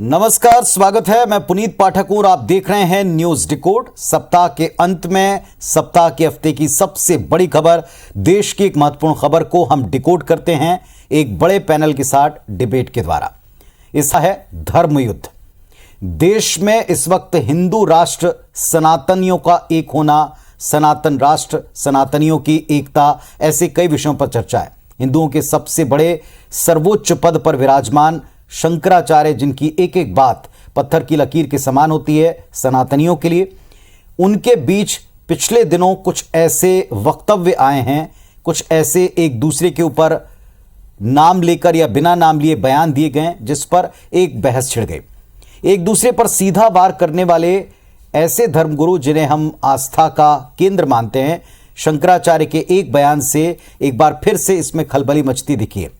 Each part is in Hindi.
नमस्कार, स्वागत है। मैं पुनीत पाठक हूं और आप देख रहे हैं न्यूज डिकोड। सप्ताह के अंत में सप्ताह के हफ्ते की सबसे बड़ी खबर, देश की एक महत्वपूर्ण खबर को हम डिकोड करते हैं एक बड़े पैनल के साथ डिबेट के द्वारा। इसका है धर्म युद्ध। देश में इस वक्त हिंदू राष्ट्र सनातनियों का एक होना, सनातन राष्ट्र सनातनियों की एकता, ऐसे कई विषयों पर चर्चा है। हिंदुओं के सबसे बड़े सर्वोच्च पद पर विराजमान शंकराचार्य, जिनकी एक एक बात पत्थर की लकीर के समान होती है सनातनियों के लिए, उनके बीच पिछले दिनों कुछ ऐसे वक्तव्य आए हैं, कुछ ऐसे एक दूसरे के ऊपर नाम लेकर या बिना नाम लिए बयान दिए गए जिस पर एक बहस छिड़ गई। एक दूसरे पर सीधा वार करने वाले ऐसे धर्मगुरु जिन्हें हम आस्था का केंद्र मानते हैं, शंकराचार्य के एक बयान से एक बार फिर से इसमें खलबली मचती दिखी है।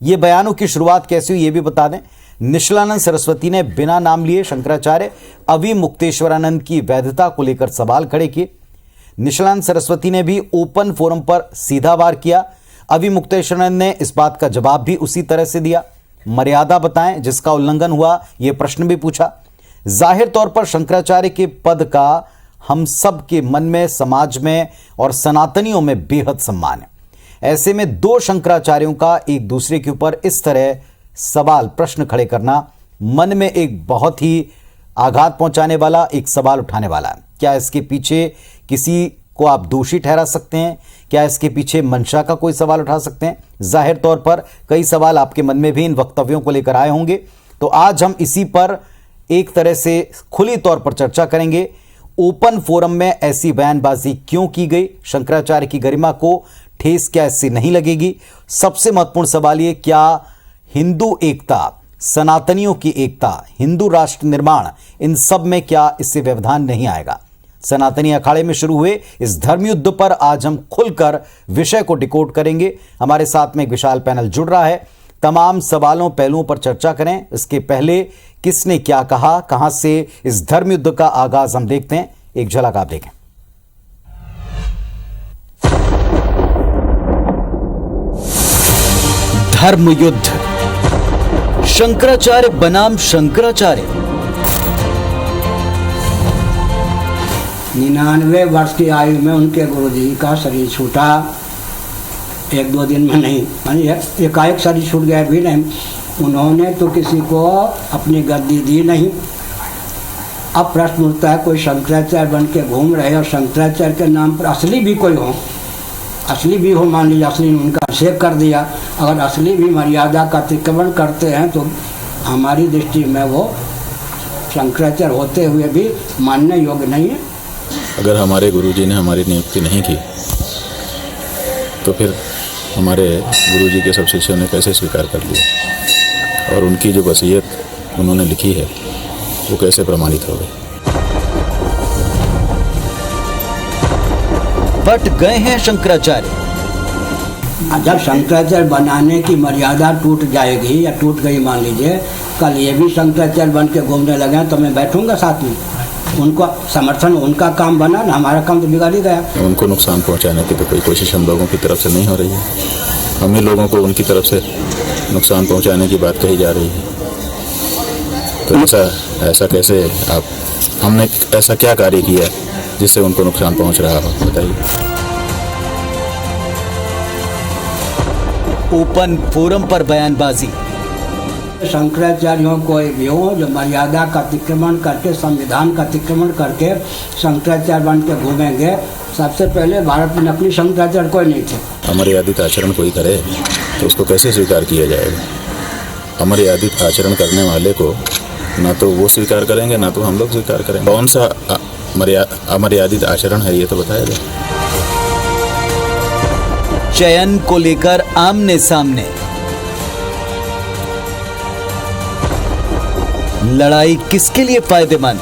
ये बयानों की शुरुआत कैसे हुई ये भी बता दें। निश्चलानंद सरस्वती ने बिना नाम लिए शंकराचार्य अवि मुक्तेश्वरानंद की वैधता को लेकर सवाल खड़े किए। निश्चलानंद सरस्वती ने भी ओपन फोरम पर सीधा वार किया। अवि मुक्तेश्वरानंद ने इस बात का जवाब भी उसी तरह से दिया। मर्यादा बताएं जिसका उल्लंघन हुआ, यह प्रश्न भी पूछा। जाहिर तौर पर शंकराचार्य के पद का हम सब के मन में, समाज में और सनातनियों में बेहद सम्मान है। ऐसे में दो शंकराचार्यों का एक दूसरे के ऊपर इस तरह सवाल, प्रश्न खड़े करना मन में एक बहुत ही आघात पहुंचाने वाला एक सवाल उठाने वाला है। क्या इसके पीछे किसी को आप दोषी ठहरा सकते हैं? क्या इसके पीछे मंशा का कोई सवाल उठा सकते हैं? जाहिर तौर पर कई सवाल आपके मन में भी इन वक्तव्यों को लेकर आए होंगे, तो आज हम इसी पर एक तरह से खुली तौर पर चर्चा करेंगे। ओपन फोरम में ऐसी बयानबाजी क्यों की गई? शंकराचार्य की गरिमा को ठेस क्या इससे नहीं लगेगी? सबसे महत्वपूर्ण सवाल ये, क्या हिंदू एकता, सनातनियों की एकता, हिंदू राष्ट्र निर्माण, इन सब में क्या इससे व्यवधान नहीं आएगा? सनातनी अखाड़े में शुरू हुए इस धर्मयुद्ध पर आज हम खुलकर विषय को डिकोड करेंगे। हमारे साथ में एक विशाल पैनल जुड़ रहा है। तमाम सवालों, पहलुओं पर चर्चा करें। इसके पहले किसने क्या कहा, कहां से इस धर्मयुद्ध का आगाज हम देखते हैं, एक झलक आप देखें। धर्म युद्ध। शंकराचार्य बनाम शंकराचार्य। 99 वर्ष की आयु में उनके गुरुजी का शरीर छूटा। एक दो दिन में नहीं, एकाएक शरीर छूट गया भी नहीं। उन्होंने तो किसी को अपनी गद्दी दी नहीं। अब प्रश्न उठता है, कोई शंकराचार्य बन के घूम रहे और शंकराचार्य के नाम पर असली भी कोई हो, असली भी हो, मान लीजिए असली ने उनका अभिषेक कर दिया, अगर असली भी मर्यादा का अतिक्रमण करते हैं तो हमारी दृष्टि में वो शंकराचार्य होते हुए भी मानने योग्य नहीं है। अगर हमारे गुरुजी ने हमारी नियुक्ति नहीं की तो फिर हमारे गुरुजी के सब शिष्यों ने कैसे स्वीकार कर लिया, और उनकी जो वसीयत उन्होंने लिखी है वो कैसे प्रमाणित हो गई? बट गए हैं शंकराचार्य। जब शंकराचार्य बनाने की मर्यादा टूट जाएगी या टूट गई, मान लीजिए कल ये भी शंकराचार्य बन के घूमने लगे तो मैं बैठूंगा साथ में। उनको समर्थन, उनका काम बना ना, हमारा काम तो बिगाड़ ही गया। उनको नुकसान पहुंचाने की तो कोई कोशिश हम लोगों की तरफ से नहीं हो रही है। हम ही लोगों को उनकी तरफ से नुकसान पहुंचाने की बात कही जा रही है। तो ऐसा कैसे आप, हमने ऐसा क्या कार्य किया जिससे उनको नुकसान पहुंच रहा हो, बताइए। ओपन फोरम पर बयानबाजी। शंकराचार्यों को भी हो जो मर्यादा का अतिक्रमण करके, संविधान का अतिक्रमण करके शंकराचार्य बन के घूमेंगे। सबसे पहले भारत में नकली शंकराचार्य कोई नहीं थे। अमर्यादित आचरण कोई करे तो उसको कैसे स्वीकार किया जाएगा? अमर्यादित आचरण करने वाले को ना तो वो स्वीकार करेंगे ना तो हम लोग स्वीकार करेंगे। कौन सा अमर्यादित आचरण है ये तो बताया जाए। चयन को लेकर आमने सामने लड़ाई किसके लिए फायदेमंद?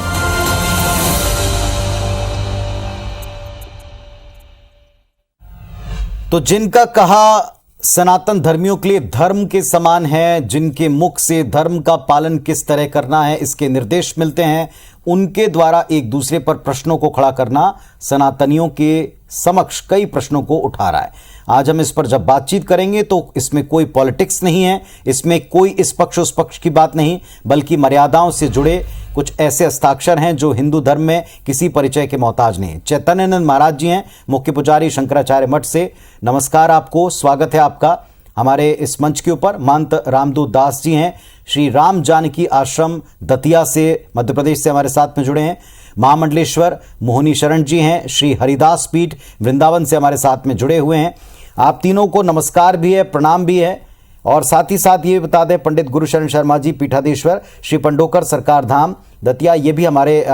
तो जिनका कहा सनातन धर्मियों के लिए धर्म के समान है, जिनके मुख से धर्म का पालन किस तरह करना है इसके निर्देश मिलते हैं, उनके द्वारा एक दूसरे पर प्रश्नों को खड़ा करना सनातनियों के समक्ष कई प्रश्नों को उठा रहा है। आज हम इस पर जब बातचीत करेंगे तो इसमें कोई पॉलिटिक्स नहीं है, इसमें कोई इस पक्ष उस पक्ष की बात नहीं, बल्कि मर्यादाओं से जुड़े कुछ ऐसे हस्ताक्षर हैं जो हिंदू धर्म में किसी परिचय के मोहताज नहीं। चैतन्यानंद महाराज जी हैं, मुख्य पुजारी शंकराचार्य मठ से। नमस्कार आपको, स्वागत है आपका हमारे इस मंच के ऊपर। महंत रामदूत दास जी हैं, श्री राम जानकी आश्रम दतिया से मध्य प्रदेश से हमारे साथ में जुड़े हैं। महामंडलेश्वर मोहनी शरण जी हैं, श्री हरिदास पीठ वृंदावन से हमारे साथ में जुड़े हुए हैं। आप तीनों को नमस्कार भी है, प्रणाम भी है। और साथ ही साथ ये बता दें, पंडित गुरुशरण शर्मा जी पीठाधीश्वर श्री पंडोकर सरकार धाम दतिया, ये भी हमारे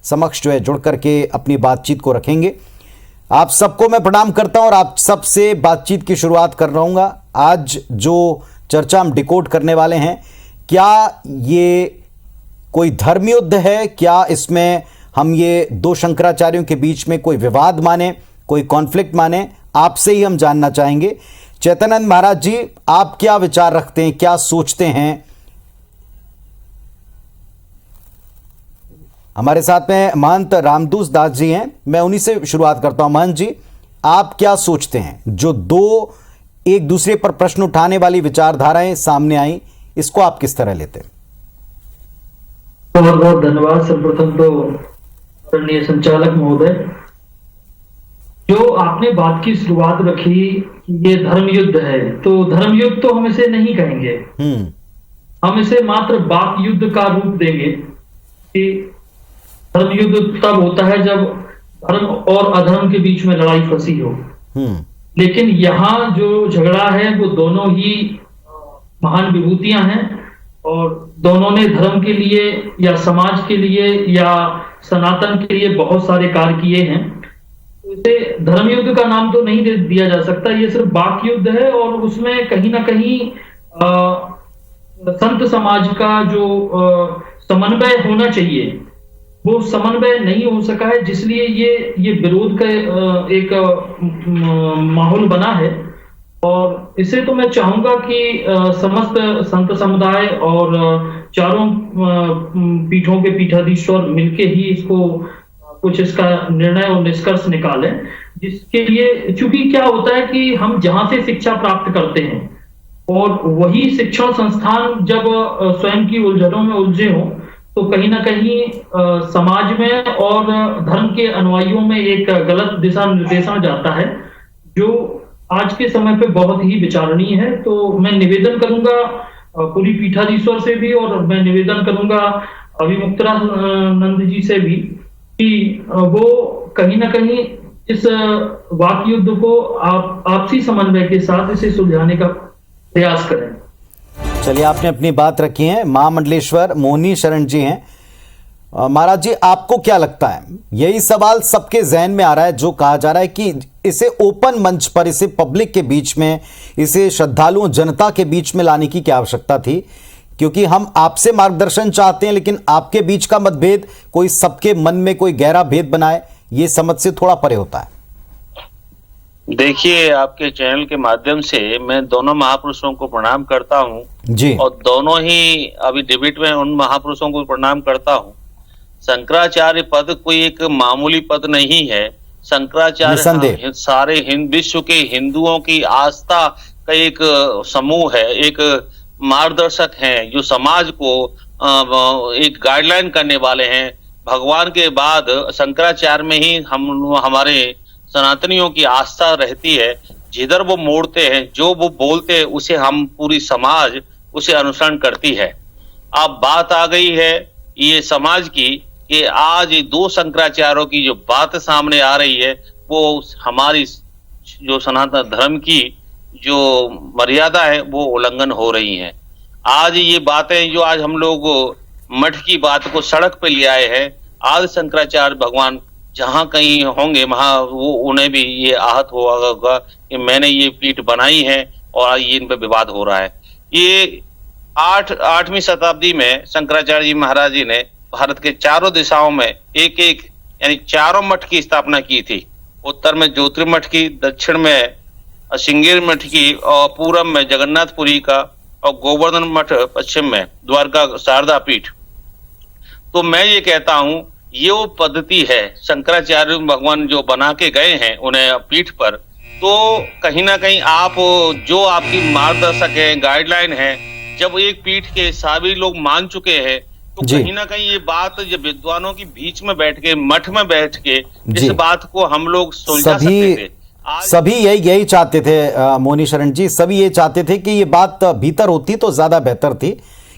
समक्ष जो है जुड़ करके अपनी बातचीत को रखेंगे। आप सबको मैं प्रणाम करता हूं और आप सबसे बातचीत की शुरुआत कर रहूंगा। आज जो चर्चा हम डिकोड करने वाले हैं, क्या ये कोई धर्म युद्ध है? क्या इसमें हम ये दो शंकराचार्यों के बीच में कोई विवाद माने, कोई कॉन्फ्लिक्ट माने? आपसे ही हम जानना चाहेंगे। चैतन्यानंद महाराज जी, आप क्या विचार रखते हैं, क्या सोचते हैं? हमारे साथ में महंत रामदूत दास जी हैं, मैं उन्हीं से शुरुआत करता हूं। महंत जी, आप क्या सोचते हैं? जो दो एक दूसरे पर प्रश्न उठाने वाली विचारधाराएं सामने आई, इसको आप किस तरह लेते हैं? बहुत बहुत धन्यवाद। सर्वप्रथम तो आदरणीय संचालक महोदय, जो आपने बात की शुरुआत रखी, ये धर्म युद्ध है, तो धर्म युद्ध तो हम इसे नहीं कहेंगे, हम इसे मात्र वाक युद्ध का रूप देंगे कि धर्म युद्ध तब होता है जब धर्म और अधर्म के बीच में लड़ाई फंसी हो। लेकिन यहाँ जो झगड़ा है वो दोनों ही महान विभूतियां हैं और दोनों ने धर्म के लिए या समाज के लिए या सनातन के लिए बहुत सारे कार्य किए हैं। तो इसे धर्म युद्ध का नाम तो नहीं दिया जा सकता, ये सिर्फ वाक युद्ध है। और उसमें कहीं ना कहीं संत समाज का जो समन्वय होना चाहिए वो समन्वय नहीं हो सका है, जिसलिए ये विरोध का एक माहौल बना है। और इसे तो मैं चाहूंगा कि समस्त संत समुदाय और चारों पीठों के पीठाधीश्वर मिलके ही इसको कुछ इसका निर्णय और निष्कर्ष निकालें, जिसके लिए, चूंकि क्या होता है कि हम जहां से शिक्षा प्राप्त करते हैं और वही शिक्षण संस्थान जब स्वयं की उलझनों में उलझे हों, तो कहीं ना कहीं समाज में और धर्म के अनुयायियों में एक गलत दिशा निर्देशन जाता है, जो आज के समय पे बहुत ही विचारणीय है। तो मैं निवेदन करूंगा पूरी पीठाधीश्वर से भी, और मैं निवेदन करूंगा अभिमुक्तानंद जी से भी, कि वो कहीं ना कहीं इस वाक युद्ध को आपसी समन्वय के साथ इसे सुलझाने का प्रयास करें। चलिए, आपने अपनी बात रखी है। महामंडलेश्वर मोहनी शरण जी हैं। महाराज जी, आपको क्या लगता है? यही सवाल सबके जहन में आ रहा है, जो कहा जा रहा है कि इसे ओपन मंच पर, इसे पब्लिक के बीच में, इसे श्रद्धालुओं जनता के बीच में लाने की क्या आवश्यकता थी? क्योंकि हम आपसे मार्गदर्शन चाहते हैं, लेकिन आपके बीच का मतभेद कोई सबके मन में कोई गहरा भेद बनाए, ये समझ से थोड़ा परे होता है। देखिए, आपके चैनल के माध्यम से मैं दोनों महापुरुषों को प्रणाम करता हूँ जी, और दोनों ही अभी डिबेट में उन महापुरुषों को प्रणाम करता हूँ। शंकराचार्य पद कोई एक मामूली पद नहीं है। शंकराचार्य सारे विश्व के हिंदुओं की आस्था का एक समूह है, एक मार्गदर्शक हैं, जो समाज को एक गाइडलाइन करने वाले हैं। भगवान के बाद शंकराचार्य में ही हमारे सनातनियों की आस्था रहती है। जिधर वो मोड़ते हैं, जो वो बोलते हैं, उसे हम पूरी समाज उसे अनुसरण करती है। अब बात आ गई है ये समाज की कि आज दो शंकराचार्यों की जो बात सामने आ रही है, वो हमारी जो सनातन धर्म की जो मर्यादा है वो उल्लंघन हो रही है। आज ये बातें जो आज हम लोग मठ की बात को सड़क पे ले आए हैं, आज शंकराचार्य भगवान जहां कहीं होंगे वहां वो उन्हें भी ये आहत हुआ होगा कि मैंने ये पीठ बनाई है और ये इन पे विवाद हो रहा है। ये 8वीं शताब्दी में शंकराचार्य जी महाराज जी ने भारत के चारों दिशाओं में एक एक यानी चारों मठ की स्थापना की थी। उत्तर में ज्योतिर्मठ की, दक्षिण में श्रृंगेरी मठ की, और पूरब में जगन्नाथपुरी का, और गोवर्धन मठ पश्चिम में द्वारका शारदा पीठ। तो मैं ये कहता हूं, ये वो पद्धति है शंकराचार्य भगवान जो बना के गए हैं उन्हें पीठ पर, तो कहीं ना कहीं आप जो आपकी मार्गदर्शक है, गाइडलाइन है, जब एक पीठ के सभी लोग मान चुके हैं, तो कहीं ना कहीं ये बात जब विद्वानों के बीच में बैठ के, मठ में बैठ के इस बात को हम लोग सुलझा सकते थे। सभी यही चाहते थे मोनी शरण जी, सभी ये चाहते थे कि ये बात भीतर होती तो ज्यादा बेहतर थी,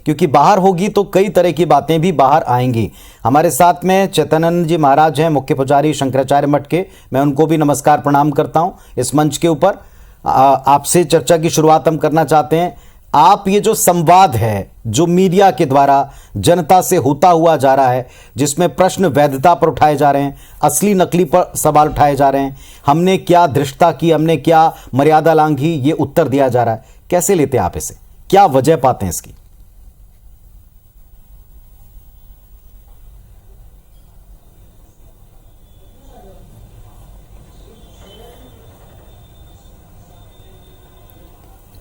क्योंकि बाहर होगी तो कई तरह की बातें भी बाहर आएंगी। हमारे साथ में चैतन्यानंद जी महाराज हैं, मुख्य पुजारी शंकराचार्य मठ के। मैं उनको भी नमस्कार प्रणाम करता हूं इस मंच के ऊपर। आपसे चर्चा की शुरुआत हम करना चाहते हैं। आप ये जो संवाद है जो मीडिया के द्वारा जनता से होता हुआ जा रहा है, जिसमें प्रश्न वैधता पर उठाए जा रहे हैं, असली नकली पर सवाल उठाए जा रहे हैं, हमने क्या धृष्टता की, हमने क्या मर्यादा लांघी, ये उत्तर दिया जा रहा है, कैसे लेते हैं आप इसे? क्या वजह पाते हैं इसकी?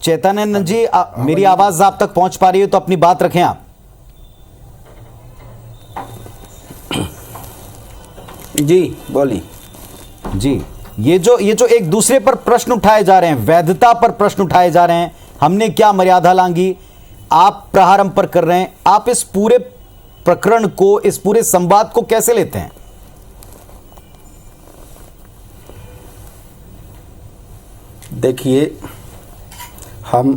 चैतन्यानंद जी, मेरी आवाज आप तक पहुंच पा रही है तो अपनी बात रखें आप। जी बोलिए। जी, ये जो एक दूसरे पर प्रश्न उठाए जा रहे हैं, वैधता पर प्रश्न उठाए जा रहे हैं, हमने क्या मर्यादा लांघी, आप प्रहार हम पर कर रहे हैं, आप इस पूरे प्रकरण को, इस पूरे संवाद को कैसे लेते हैं? देखिए, हम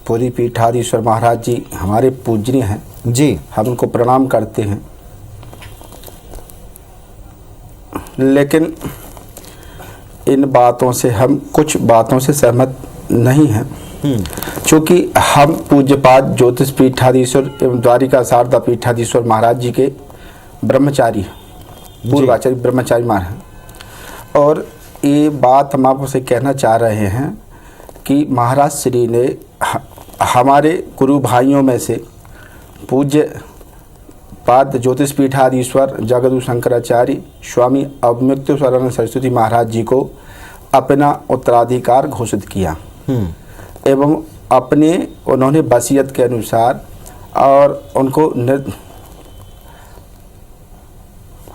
पूरी पीठाधीश्वर महाराज जी हमारे पूजनीय हैं जी, हम उनको प्रणाम करते हैं, लेकिन इन बातों से हम कुछ बातों से सहमत नहीं हैं। क्योंकि हम पूज्यपाद ज्योतिष पीठाधीश्वर एवं द्वारिका शारदा पीठाधीश्वर महाराज जी के ब्रह्मचारी हैं, पूर्वाचार्य ब्रह्मचारी महाराज हैं। और ये बात हम आपसे कहना चाह रहे हैं कि महाराज श्री ने हमारे गुरु भाइयों में से पूज्य पाद ज्योतिष पीठाधीश्वर जगद्गुरु शंकराचार्य स्वामी अवमुक्तेश्वरानंद सरस्वती महाराज जी को अपना उत्तराधिकार घोषित किया एवं उन्होंने वसीयत के अनुसार और उनको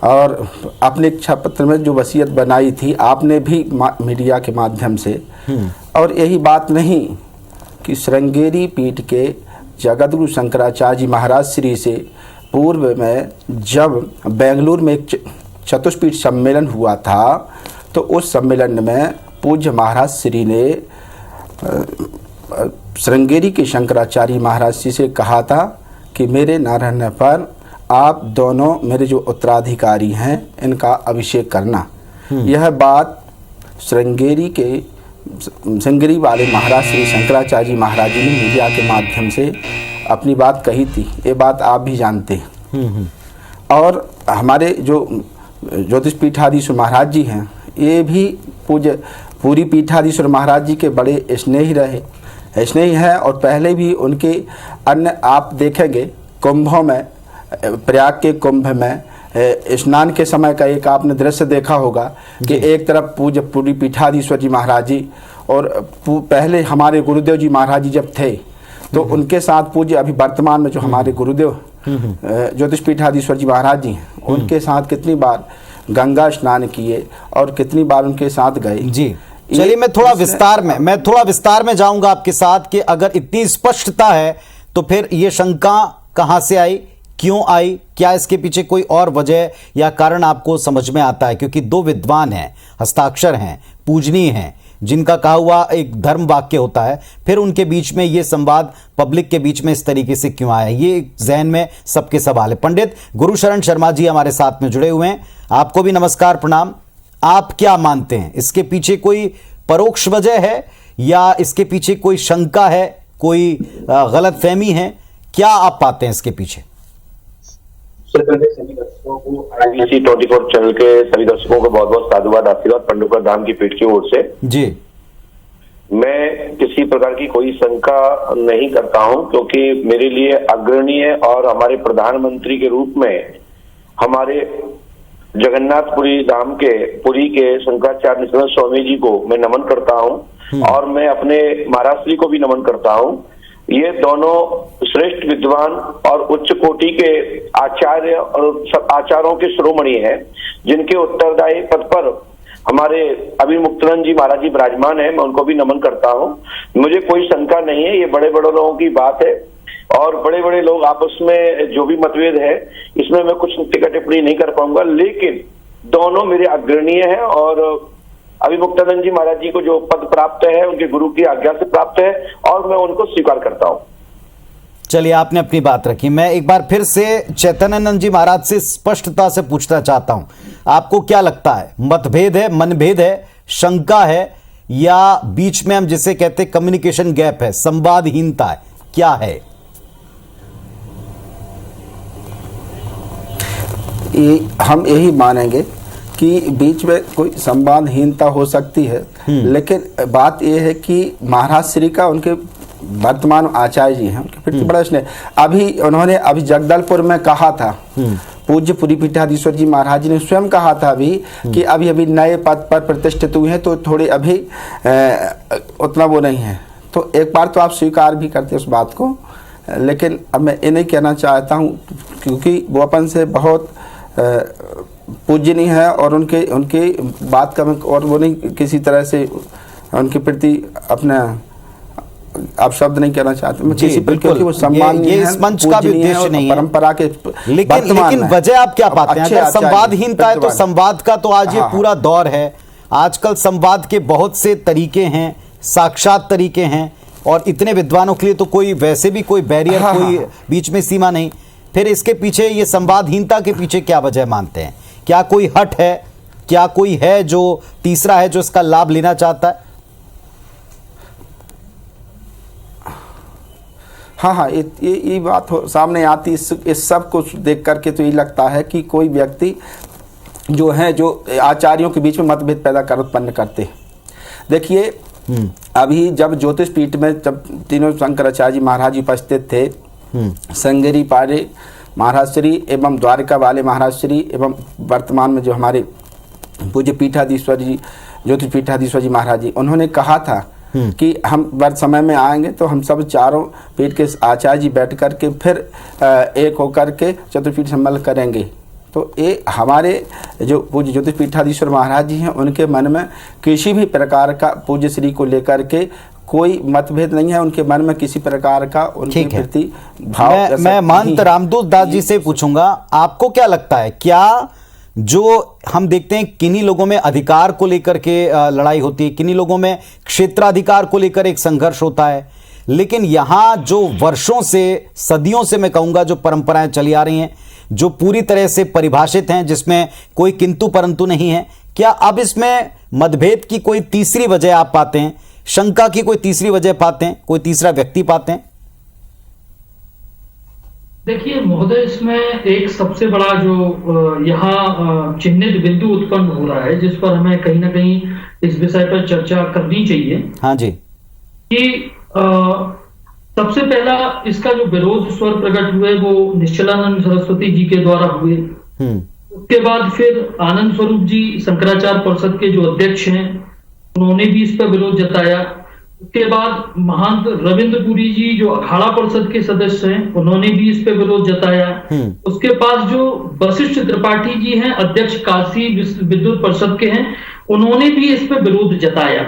और अपने इच्छा पत्र में जो वसीयत बनाई थी, आपने भी मीडिया के माध्यम से, और यही बात नहीं कि श्रृंगेरी पीठ के जगद्गुरु शंकराचार्य जी महाराज श्री से पूर्व में जब बेंगलुरु में एक चतुष्पीठ सम्मेलन हुआ था, तो उस सम्मेलन में पूज्य महाराज श्री ने श्रृंगेरी के शंकराचार्य महाराज जी से कहा था कि मेरे न रहने पर आप दोनों मेरे जो उत्तराधिकारी हैं इनका अभिषेक करना। यह बात श्रृंगेरी वाले महाराज श्री शंकराचार्य जी महाराज जी ने मीडिया के माध्यम से अपनी बात कही थी। ये बात आप भी जानते हैं। और हमारे जो ज्योतिष पीठाधीश्वर महाराज जी हैं, ये भी पूरी पीठाधीश्वर महाराज जी के बड़े स्नेही रहे, स्नेही हैं। और पहले भी उनके अन्य आप देखेंगे कुंभों में, प्रयाग के कुंभ में स्नान के समय का एक आपने दृश्य देखा होगा कि एक तरफ पूरी पीठाधीश्वर जी महाराज जी और पहले हमारे गुरुदेव जी महाराज जी जब थे तो उनके साथ पूज्य अभी वर्तमान में जो हमारे गुरुदेव ज्योतिष पीठाधीश्वर जी महाराज जी हैं, उनके साथ कितनी बार गंगा स्नान किए और कितनी बार उनके साथ गए। जी, चलिए मैं थोड़ा विस्तार में जाऊंगा आपके साथ कि अगर इतनी स्पष्टता है तो फिर ये शंका कहां से आई, क्यों आई, क्या इसके पीछे कोई और वजह या कारण आपको समझ में आता है? क्योंकि दो विद्वान हैं, हस्ताक्षर हैं, पूजनीय हैं, जिनका कहा हुआ एक धर्म वाक्य होता है, फिर उनके बीच में ये संवाद पब्लिक के बीच में इस तरीके से क्यों आया, ये जहन में सबके सवाल है। पंडित गुरुशरण शर्मा जी हमारे साथ में जुड़े हुए हैं, आपको भी नमस्कार प्रणाम। आप क्या मानते हैं, इसके पीछे कोई परोक्ष वजह है या इसके पीछे कोई शंका है, कोई गलतफहमी है, क्या आप पाते हैं इसके पीछे? सभी दर्शकों को IBC 24 चैनल के सभी दर्शकों को बहुत बहुत साधुवाद, आशीर्वाद पंडुका धाम की पीठ की ओर से। जी, मैं किसी प्रकार की कोई शंका नहीं करता हूं, क्योंकि मेरे लिए अग्रणीय और हमारे प्रधानमंत्री के रूप में हमारे जगन्नाथपुरी धाम के पुरी के शंकराचार्य नित्यानंद स्वामी जी को मैं नमन करता हूं और मैं अपने महाराज श्री को भी नमन करता हूं। ये दोनों श्रेष्ठ विद्वान और उच्च कोटि के आचार्य और आचारों के शिरोमणि हैं, जिनके उत्तरदायी पद पर हमारे अभिमुक्तानंद जी महाराज जी विराजमान है, मैं उनको भी नमन करता हूँ। मुझे कोई शंका नहीं है, ये बड़े बड़े लोगों की बात है और बड़े बड़े लोग आपस में जो भी मतभेद है इसमें मैं कुछ टिप्पणी टिप्पणी नहीं कर पाऊंगा, लेकिन दोनों मेरे अग्रणीय हैं और अभिमुक्तानंद जी महाराज जी को जो पद प्राप्त है उनके गुरु की आज्ञा से प्राप्त है और मैं उनको स्वीकार करता हूँ। चलिए, आपने अपनी बात रखी। मैं एक बार फिर से चैतन्यानंद जी महाराज से स्पष्टता से पूछना चाहता हूं, आपको क्या लगता है, मतभेद है, मनभेद है, शंका है, या बीच में हम जिसे कहते हैं कम्युनिकेशन गैप है, संवादहीनता है, क्या है? हम यही मानेंगे कि बीच में कोई संवादहीनता हो सकती है, लेकिन बात यह है कि महाराज श्री का उनके वर्तमान आचार्य जी हैं, उनके प्रति बड़ा स्नेह। अभी उन्होंने जगदलपुर में कहा था, पूज्य पुरी पीठाधीश्वर जी महाराज जी ने स्वयं कहा था अभी कि अभी अभी नए पद पर प्रतिष्ठित हुए हैं तो थोड़े अभी उतना वो नहीं है। तो एक बार तो आप स्वीकार भी करते उस बात को, लेकिन अब मैं ये नहीं कहना चाहता हूँ क्योंकि वो अपन से बहुत पूजनीय है और उनके बात का और वो नहीं किसी तरह से उनके प्रति अपना आप शब्द नहीं कहना चाहते मैं किसी क्योंकि वो सम्मान ये इस मंच का भी उद्देश्य नहीं है, परंपरा के लेकिन वजह आप क्या पाते हैं? अगर संवादहीनता है तो संवाद का तो आज ये पूरा दौर है। आजकल संवाद के बहुत से तरीके हैं, साक्षात तरीके हैं, और इतने विद्वानों के लिए तो कोई वैसे भी कोई बैरियर, कोई बीच में सीमा नहीं। फिर इसके पीछे, ये संवादहीनता के पीछे क्या वजह मानते हैं? क्या कोई हट है, क्या कोई है जो तीसरा है जो इसका लाभ लेना चाहता है? हाँ, ये बात सामने आती, इस सब को देख करके तो ये लगता है कि कोई व्यक्ति जो है जो आचार्यों के बीच में मतभेद पैदा उत्पन्न करते हैं। देखिए, अभी जब ज्योतिष पीठ में जब तीनों शंकराचार्य जी महाराज जी उपस्थित थे, संगेरी पारे महाराज श्री एवं द्वारका वाले महाराज श्री एवं वर्तमान में जो हमारे पूज्य पीठाधीश्वर जी ज्योतिष पीठाधीश्वर जी महाराज जी, उन्होंने कहा था कि हम वर्त समय में आएंगे तो हम सब चारों पीठ के आचार्य जी बैठ कर के फिर एक होकर के चतुर्पीठ सम्मेलन करेंगे। तो ये हमारे जो पूज्य ज्योतिष पीठाधीश्वर महाराज जी हैं, उनके मन में किसी भी प्रकार का पूज्य श्री को लेकर के कोई मतभेद नहीं है, उनके मन में किसी प्रकार का उनके प्रति भाव। मैं महंत रामदूत दास जी से पूछूंगा, आपको क्या लगता है, क्या जो हम देखते हैं किन्हीं लोगों में अधिकार को लेकर के लड़ाई होती है, किन्हीं लोगों में क्षेत्राधिकार को लेकर एक संघर्ष होता है, लेकिन यहां जो वर्षों से, सदियों से मैं कहूंगा, जो परंपराएं चली आ रही हैं, जो पूरी तरह से परिभाषित हैं, जिसमें कोई किंतु परंतु नहीं है, क्या अब इसमें मतभेद की कोई तीसरी वजह आप पाते हैं, शंका की कोई तीसरी वजह पाते हैं, कोई तीसरा व्यक्ति पाते हैं? देखिए महोदय, इसमें एक सबसे बड़ा जो यहाँ चिन्हित बिंदु उत्पन्न हो रहा है, जिस पर हमें कहीं ना कहीं इस विषय पर चर्चा करनी चाहिए। हाँ जी। कि सबसे पहला इसका जो विरोध स्वर प्रकट हुए वो निश्चलानंद सरस्वती जी के द्वारा हुए। उसके बाद फिर आनंद स्वरूप जी शंकराचार्य परिषद के जो अध्यक्ष हैं, उन्होंने भी इस पर विरोध जताया। उसके बाद महंत रविंद्रपुरी जी जो अखाड़ा परिषद के सदस्य हैं, उन्होंने भी इस पे विरोध जताया। उसके पास जो वशिष्ठ त्रिपाठी जी हैं, अध्यक्ष काशी विद्युत परिषद के हैं, उन्होंने भी इस पे विरोध जताया।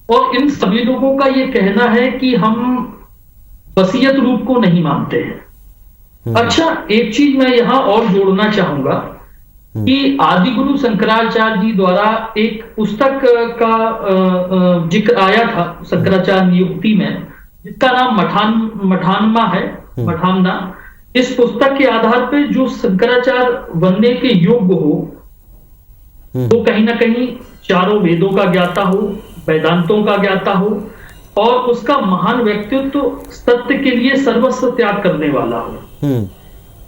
और इन सभी लोगों का ये कहना है कि हम वसीयत रूप को नहीं मानते हैं। अच्छा, एक चीज मैं यहाँ और जोड़ना चाहूंगा कि आदि गुरु शंकराचार्य जी द्वारा एक पुस्तक का जिक्र आया था शंकराचार्य नियुक्ति में, जिसका नाम मठानमा है, मठामना। इस पुस्तक के आधार पे जो शंकराचार्य बनने के योग्य हो, वो कहीं ना कहीं चारों वेदों का ज्ञाता हो, वेदांतों का ज्ञाता हो, और उसका महान व्यक्तित्व सत्य के लिए सर्वस्व त्याग करने वाला हो।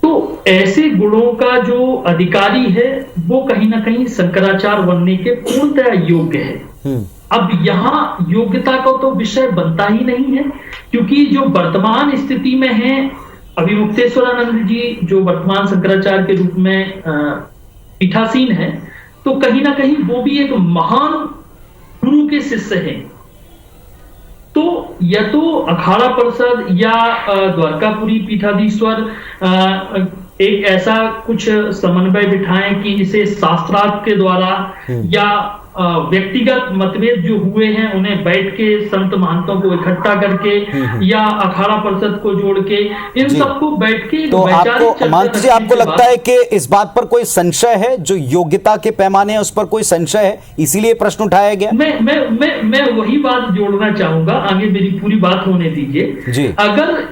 तो ऐसे गुणों का जो अधिकारी है, वो कहीं ना कहीं शंकराचार्य बनने के पूर्णतया योग्य है। अब यहाँ योग्यता का तो विषय बनता ही नहीं है, क्योंकि जो वर्तमान स्थिति में है, अभिमुक्तेश्वरानंद जी जो वर्तमान शंकराचार्य के रूप में पीठासीन है, तो कहीं ना कहीं वो भी एक महान गुरु के शिष्य हैं। तो या तो अखाड़ा परिषद या द्वारकापुरी पीठाधीश्वर एक ऐसा कुछ समन्वय बिठाएं कि इसे शास्त्रार्थ के द्वारा या व्यक्तिगत मतभेद जो हुए हैं उन्हें बैठ के संत महंतों को इकट्ठा करके या अखाड़ा परिषद को जोड़ के इन सबको बैठ के तो आपको महंत जी आपको लगता है कि इस बात पर कोई संशय है, जो योग्यता के पैमाने हैं उस पर कोई संशय है, इसीलिए प्रश्न उठाया गया? मैं वही बात जोड़ना चाहूंगा, आगे मेरी पूरी बात होने दीजिए। अगर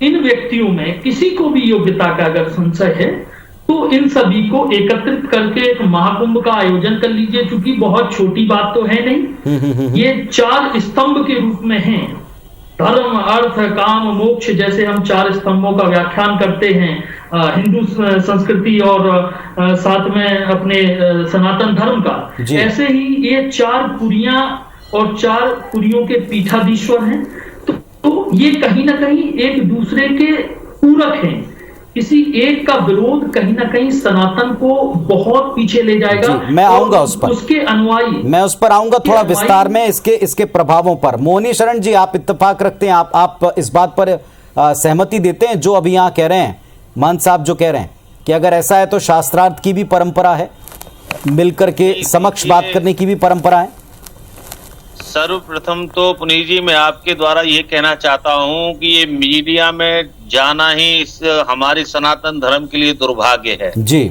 इन व्यक्तियों में किसी को भी योग्यता का अगर संशय है तो इन सभी को एकत्रित करके एक महाकुंभ का आयोजन कर लीजिए, क्योंकि बहुत छोटी बात तो है नहीं। ये 4 स्तंभ के रूप में हैं, धर्म अर्थ काम मोक्ष, जैसे हम 4 स्तंभों का व्याख्यान करते हैं हिंदू संस्कृति और साथ में अपने सनातन धर्म का, ऐसे ही ये 4 पुरियां और 4 पुरियों के पीठाधीश्वर हैं। तो ये कहीं ना कहीं एक दूसरे के पूरक हैं। किसी एक का विरोध कहीं ना कहीं सनातन को बहुत पीछे ले जाएगा। मैं आऊंगा उस पर, उसके अनुयायी मैं उस पर आऊंगा थोड़ा विस्तार में, इसके प्रभावों पर। मोहनी शरण जी, आप इत्तेफाक रखते हैं, आप इस बात पर सहमति देते हैं जो अभी यहाँ कह रहे हैं महंत साहब, जो कह रहे हैं कि अगर ऐसा है तो शास्त्रार्थ की भी परंपरा है, मिलकर के समक्ष बात करने की भी परंपरा है? सर्वप्रथम तो पुनीत जी मैं आपके द्वारा ये कहना चाहता हूँ कि ये मीडिया में जाना ही हमारे सनातन धर्म के लिए दुर्भाग्य है जी।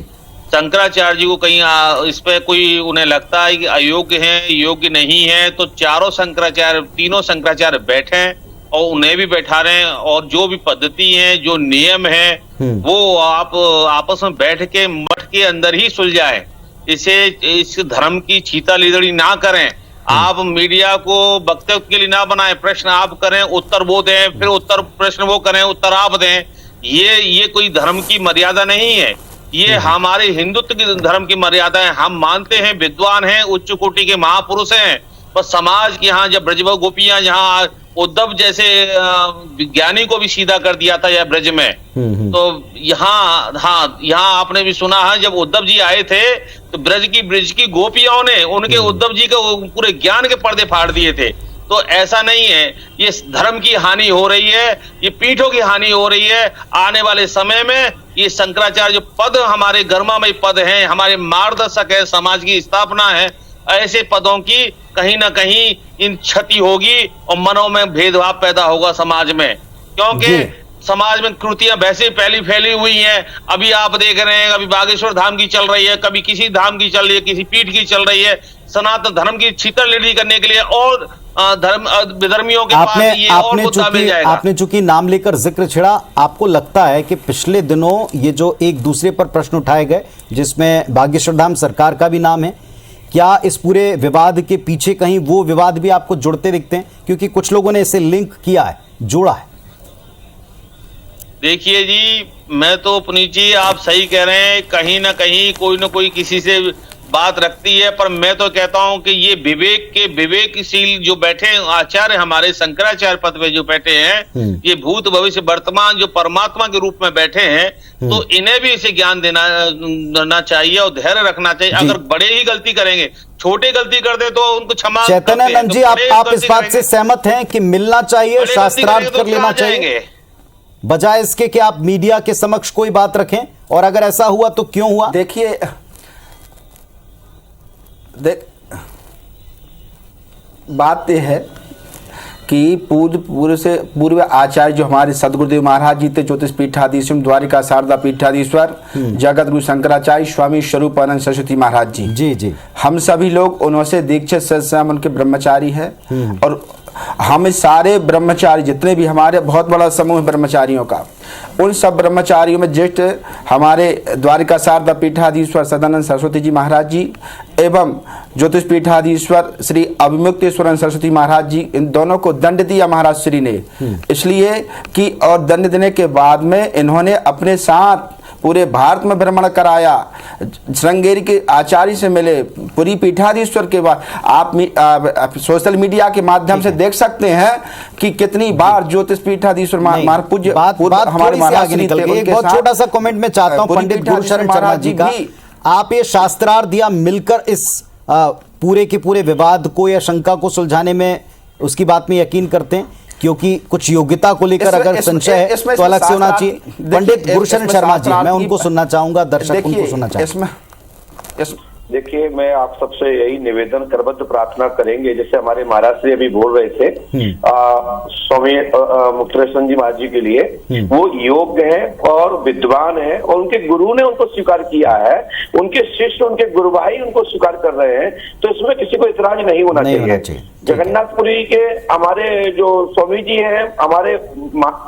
शंकराचार्य जी को कहीं इस पे कोई उन्हें लगता है कि अयोग्य हैं, योग्य नहीं है, तो तीनों शंकराचार्य बैठे और उन्हें भी बैठा रहे हैं, और जो भी पद्धति है, जो नियम है, वो आप आपस में बैठ के मठ के अंदर ही सुलझाएं। इस धर्म की छीता लीदड़ी ना करें। आप मीडिया को वक्तव्य के लिए ना बनाएं, प्रश्न आप करें, उत्तर वो दें, फिर उत्तर प्रश्न वो करें, उत्तर आप दें। ये कोई धर्म की मर्यादा नहीं है, ये हमारे हिंदुत्व की धर्म की मर्यादा है। हम मानते हैं विद्वान हैं, उच्च कोटि के महापुरुष हैं, पर समाज की यहाँ जब ब्रजभव गोपियां यहाँ उद्धव जैसे विज्ञानी को भी सीधा कर दिया था यह ब्रज में, तो यहाँ आपने भी सुना है जब उद्धव जी आए थे तो ब्रज की गोपियों ने उनके उद्धव जी के पूरे ज्ञान के पर्दे फाड़ दिए थे। तो ऐसा नहीं है, ये धर्म की हानि हो रही है, ये पीठों की हानि हो रही है। आने वाले समय में ये शंकराचार्य जो पद हमारे गरिमामय पद हैं, हमारे मार्गदर्शक है, समाज की स्थापना है, ऐसे पदों की कहीं ना कहीं इन क्षति होगी और मनों में भेदभाव पैदा होगा समाज में, क्योंकि समाज में कृतियां वैसे फैली हुई हैं। अभी आप देख रहे हैं, अभी बागेश्वर धाम की चल रही है, कभी किसी धाम की चल रही है, किसी पीठ की चल रही है। सनातन धर्म की छीतरलिडी करने के लिए और विधर्मियों के पास ये और मुद्दा मिल जाएगा। आपने चूंकि नाम लेकर जिक्र छिड़ा, आपको लगता है कि पिछले दिनों ये जो एक दूसरे पर प्रश्न उठाए गए, जिसमें बागेश्वर धाम सरकार का भी नाम है, क्या इस पूरे विवाद के पीछे कहीं वो विवाद भी आपको जुड़ते दिखते हैं? क्योंकि कुछ लोगों ने इसे लिंक किया है, जोड़ा है। देखिए जी, मैं तो पुनीत जी आप सही कह रहे हैं, कहीं ना कहीं कोई ना कोई किसी से बात रखती है, पर मैं तो कहता हूं कि ये विवेकशील जो बैठे आचार्य हमारे शंकराचार्य पद पे जो बैठे हैं, ये भूत भविष्य वर्तमान जो परमात्मा के रूप में बैठे हैं, तो इन्हें भी इसे ज्ञान देना चाहिए और धैर्य रखना चाहिए। अगर बड़े ही गलती करेंगे, छोटे गलती कर दे तो उनको क्षमा। चैतन्यानंद जी, आप इस बात से सहमत हैं कि मिलना चाहिए, शास्त्रार्थ कर लेना चाहिए, बजाय इसके कि आप मीडिया के समक्ष कोई बात रखें? और अगर ऐसा हुआ तो क्यों हुआ? देखिए, बात यह है कि पूर्व आचार्य जो हमारे सदगुरुदेव महाराज जी थे, ज्योतिष पीठाधीश्वर, द्वारिका शारदा पीठाधीश्वर, जगत गुरु शंकराचार्य, स्वामी स्वरूपानंद सरस्वती महाराज जी जी, हम सभी लोग उनसे दीक्षित सत्संग उनके ब्रह्मचारी है। और हम सारे ब्रह्मचारी जितने भी हमारे बहुत बड़ा समूह ब्रह्मचारियों का, उन सब ब्रह्मचारियों में ज्येष्ठ हमारे द्वारिका शारदा पीठाधीश्वर सदानंद सरस्वती जी महाराज जी एवं ज्योतिष पीठाधीश्वर श्री अभिमुक्तेश्वर सरस्वती महाराज जी, इन दोनों को दंड दिया महाराज श्री ने, इसलिए कि और दंड देने के बाद में इन्होंने अपने साथ पूरे भारत में भ्रमण कराया, श्रृंगेरी के आचार्य से मिले, पूरी पीठाधीश्वर के बाद आप सोशल मीडिया के माध्यम से देख सकते हैं कि कितनी बार ज्योतिष पीठाधीश्वर पूज्य हमारे महाराज जी थे। एक बहुत छोटा सा कमेंट में चाहता हूं पंडित गुरुशरण शर्मा जी का, आप ये शास्त्रार्थ या मिलकर इस पूरे के पूरे विवाद को या शंका को सुलझाने में उसकी बात में यकीन करते हैं क्योंकि कुछ योग्यता को लेकर अगर संशय है तो अलग से होना चाहिए। पंडित गुरुशरण शर्मा जी, मैं उनको सुनना चाहूंगा, दर्शक उनको सुनना चाहूंगा। देखिए, मैं आप सबसे यही निवेदन करबद्ध प्रार्थना करेंगे, जैसे हमारे महाराज श्री अभी बोल रहे थे स्वामी मुक्तेश्वर जी महाराज जी के लिए, वो योग्य है और विद्वान है और उनके गुरु ने उनको स्वीकार किया है, उनके शिष्य उनके गुरु भाई उनको स्वीकार कर रहे हैं, तो इसमें किसी को इतराज नहीं होना चाहिए। जगन्नाथपुरी के हमारे जो स्वामी जी हैं, हमारे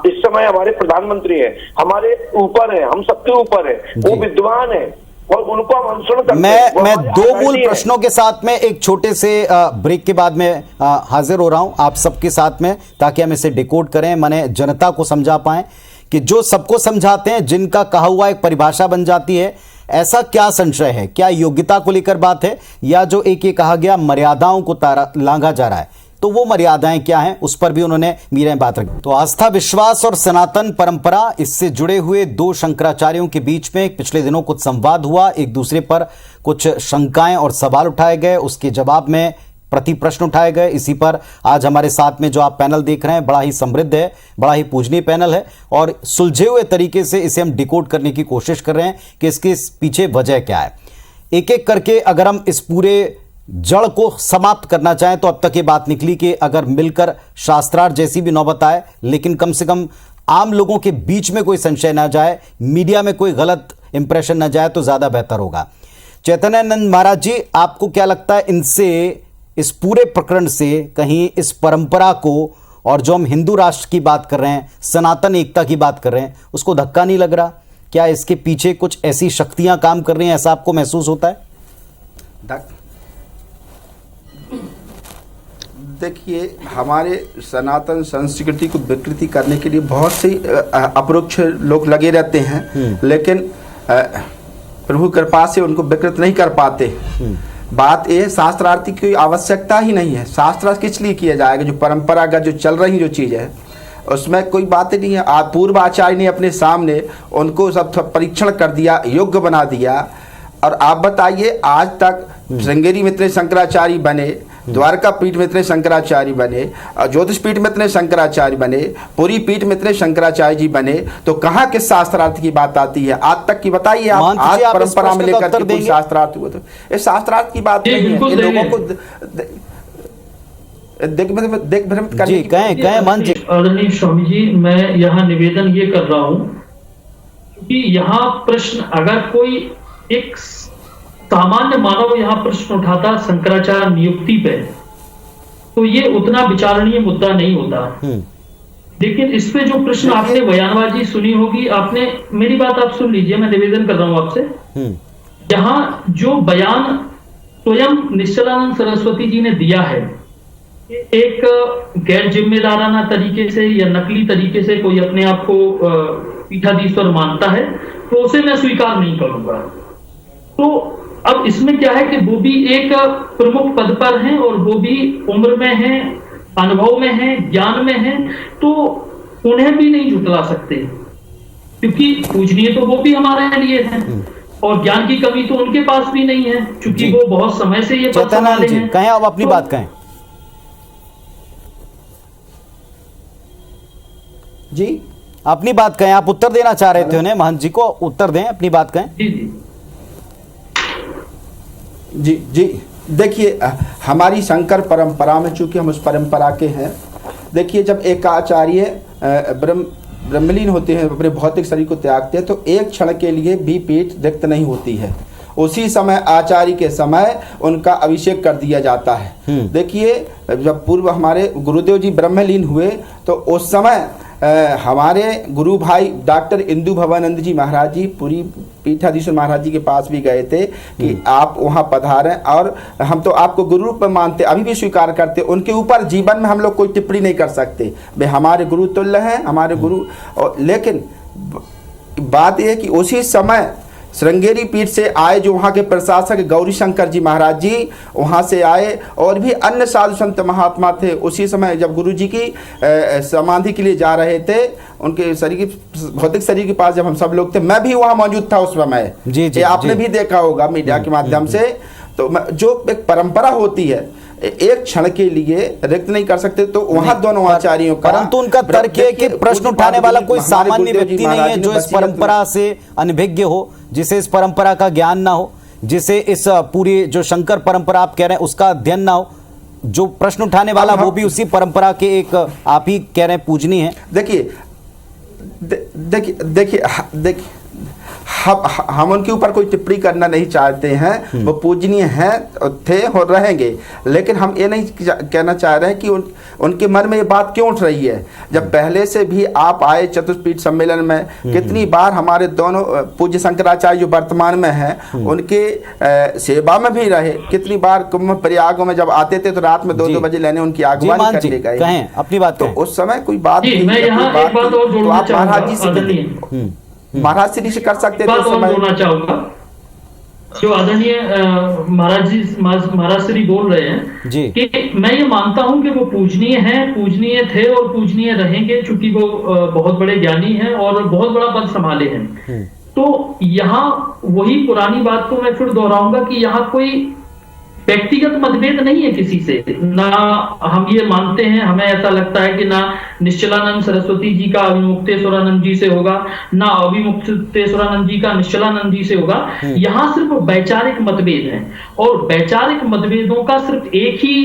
इस समय हमारे प्रधानमंत्री हैं, हमारे ऊपर है, हम सबके ऊपर है, वो विद्वान है और उनको हम अनुसरण करते हैं। मैं दो मूल प्रश्नों के साथ में एक छोटे से ब्रेक के बाद में हाजिर हो रहा हूं आप सबके साथ में, ताकि हम इसे डिकोड करें, माने जनता को समझा पाएं कि जो सबको समझाते हैं, जिनका कहा हुआ एक परिभाषा बन जाती है, ऐसा क्या संशय है? क्या योग्यता को लेकर बात है, या जो एक ये कहा गया मर्यादाओं को लांघा जा रहा है, तो वो मर्यादाएं क्या हैं, उस पर भी उन्होंने मीरें बात रखी। तो आस्था, विश्वास और सनातन परंपरा, इससे जुड़े हुए दो शंकराचार्यों के बीच में पिछले दिनों कुछ संवाद हुआ, एक दूसरे पर कुछ शंकाएं और सवाल उठाए गए, उसके जवाब में प्रति प्रश्न उठाए गए। इसी पर आज हमारे साथ में जो आप पैनल देख रहे हैं, बड़ा ही समृद्ध है, बड़ा ही पूजनीय पैनल है, और सुलझे हुए तरीके से इसे हम डिकोड करने की कोशिश कर रहे हैं कि इसके पीछे वजह क्या है। एक एक करके अगर हम इस पूरे जड़ को समाप्त करना चाहें तो अब तक ये बात निकली कि अगर मिलकर शास्त्रार्थ जैसी भी नौबत आए, लेकिन कम से कम आम लोगों के बीच में कोई संशय ना जाए, मीडिया में कोई गलत इंप्रेशन ना जाए, तो ज्यादा बेहतर होगा। चैतन्यानंद महाराज जी, आपको क्या लगता है, इनसे, इस पूरे प्रकरण से कहीं इस परंपरा को, और जो हम हिंदू राष्ट्र की बात कर रहे हैं, सनातन एकता की बात कर रहे हैं, उसको धक्का नहीं लग रहा? क्या इसके पीछे कुछ ऐसी शक्तियां काम कर रही हैं, ऐसा आपको महसूस होता है? देखिए, हमारे सनातन संस्कृति को विकृति करने के लिए बहुत से अपरोक्ष लोग लगे रहते हैं, लेकिन प्रभु कृपा से उनको विकृत नहीं कर पाते। बात यह, शास्त्रार्थ की कोई आवश्यकता ही नहीं है। शास्त्रार्थ किस लिए किया जाएगा? जो परंपरागत जो चल रही जो चीज़ है उसमें कोई बात नहीं है। पूर्व आचार्य ने अपने सामने उनको सब परीक्षण कर दिया, योग्य बना दिया, और आप बताइए, आज तक श्रृंगेरी में इतने शंकराचार्य बने, द्वारका पीठ में इतने शंकराचार्य बने, ज्योतिष पीठ में इतने शंकराचार्य बने, पुरी पीठ में इतने शंकराचार्य जी बने, तो कहाँ किस शास्त्रार्थ की बात आती है आज तक की? बताइए आप। आज परंपरा में लेकर के कोई शास्त्रार्थ हुआ? तो ये शास्त्रार्थ की बात नहीं है। ये लोगों को दिग्भ्रमित करने की आदरणीय स्वामी जी, मैं यहाँ निवेदन ये कर रहा हूँ कि यहाँ प्रश्न, अगर कोई एक सामान्य मानव यहाँ प्रश्न उठाता शंकराचार्य नियुक्ति पे, तो ये उतना विचारणीय मुद्दा नहीं होता। लेकिन इस पे जो प्रश्न आपने बयानबाजी सुनी होगी, आपने, मेरी बात आप सुन लीजिए, मैं निवेदन कर रहा हूं आपसे। यहाँ जो बयान स्वयं निश्चलानंद सरस्वती जी ने दिया है, एक गैर जिम्मेदाराना तरीके से या नकली तरीके से कोई अपने आप को पीठाधीश्वर मानता है, तो उसे मैं स्वीकार नहीं करूंगा। तो अब इसमें क्या है कि वो भी एक प्रमुख पद पर हैं और वो भी उम्र में हैं, अनुभव में हैं, ज्ञान में हैं, तो उन्हें भी नहीं झुटला सकते, क्योंकि पूजनीय तो वो भी हमारे लिए हैं और ज्ञान की कमी तो उनके पास भी नहीं है, क्योंकि वो बहुत समय से ये पद संभाले हैं। कहें आप अपनी बात कहें जी, अपनी बात कहें। आप उत्तर देना चाह रहे थे उन्हें, महंत जी को उत्तर दें, अपनी बात कहें। जी जी, देखिए, हमारी शंकर परंपरा में, चूंकि हम उस परंपरा के हैं, देखिए, जब एक आचार्य ब्रह्मलीन होते हैं, अपने भौतिक शरीर को त्यागते हैं, तो एक क्षण के लिए भी पीठ रिक्त नहीं होती है। उसी समय आचार्य के समय उनका अभिषेक कर दिया जाता है। देखिए, जब पूर्व हमारे गुरुदेव जी ब्रह्मलीन हुए, तो उस समय हमारे गुरु भाई डॉक्टर इंदु भवानंद जी महाराज जी पूरी पीठाधीश्वर महाराज जी के पास भी गए थे कि आप वहाँ पधारें, और हम तो आपको गुरु रूप में मानते, अभी भी स्वीकार करते। उनके ऊपर जीवन में हम लोग कोई टिप्पणी नहीं कर सकते, वे हमारे गुरु तुल्य हैं, हमारे गुरु। लेकिन बात यह है कि उसी समय श्रृंगेरी पीठ से आए जो वहाँ के प्रशासक गौरी शंकर जी महाराज जी वहाँ से आए, और भी अन्य साधु संत महात्मा थे। उसी समय जब गुरु जी की समाधि के लिए जा रहे थे, उनके शरीर, भौतिक शरीर के पास जब हम सब लोग थे, मैं भी वहाँ मौजूद था उस समय। जी, आपने भी देखा होगा मीडिया के माध्यम से। तो जो एक परंपरा होती है, एक क्षण के लिए रिक्त नहीं कर सकते। तो वहां दोनों आचार्यों का, परंतु उनका तर्क है कि प्रश्न उठाने वाला कोई सामान्य व्यक्ति नहीं है जो इस परंपरा से अनभिज्ञ हो, जिसे इस परंपरा का ज्ञान ना हो, जिसे इस पूरी जो शंकर परंपरा आप कह रहे हैं उसका अध्ययन ना हो। जो प्रश्न उठाने वाला वो भी उसी परंपरा के एक आप ही कह रहे हैं पूजनीय है। देखिए हम उनके ऊपर कोई टिप्पणी करना नहीं चाहते हैं, वो पूजनीय हैं, थे और रहेंगे, लेकिन हम ये नहीं कहना चाह रहे हैं कि उनके मन में ये बात क्यों उठ रही है। जब पहले से भी आप आए चतुष्पीठ सम्मेलन में, कितनी बार हमारे दोनों पूज्य शंकराचार्य जो वर्तमान में हैं उनके सेवा में भी रहे, कितनी बार कुंभ प्रयागों में जब आते थे तो रात में 2-2 बजे लेने उनकी अगुवानी करने गए अपनी बात। तो उस समय कोई बात नहीं, तो आप महाराज जी से महाराज श्री से कर सकते थे। जोड़ना चाहूंगा जो आदरणीय महाराज श्री बोल रहे हैं जी, कि मैं ये मानता हूं कि वो पूजनीय हैं, पूजनीय थे और पूजनीय रहेंगे, क्योंकि वो बहुत बड़े ज्ञानी हैं और बहुत बड़ा पद संभाले हैं। तो यहाँ वही पुरानी बात को मैं फिर दोहराऊंगा कि यहाँ कोई व्यक्तिगत मतभेद नहीं है किसी से, ना हम ये मानते हैं, हमें ऐसा लगता है कि ना निश्चलानंद सरस्वती जी का अभिमुक्तेश्वरानंद जी से होगा, ना अभिमुक्तेश्वरानंद जी का निश्चलानंद जी से होगा। यहाँ सिर्फ वैचारिक मतभेद है और वैचारिक मतभेदों का सिर्फ एक ही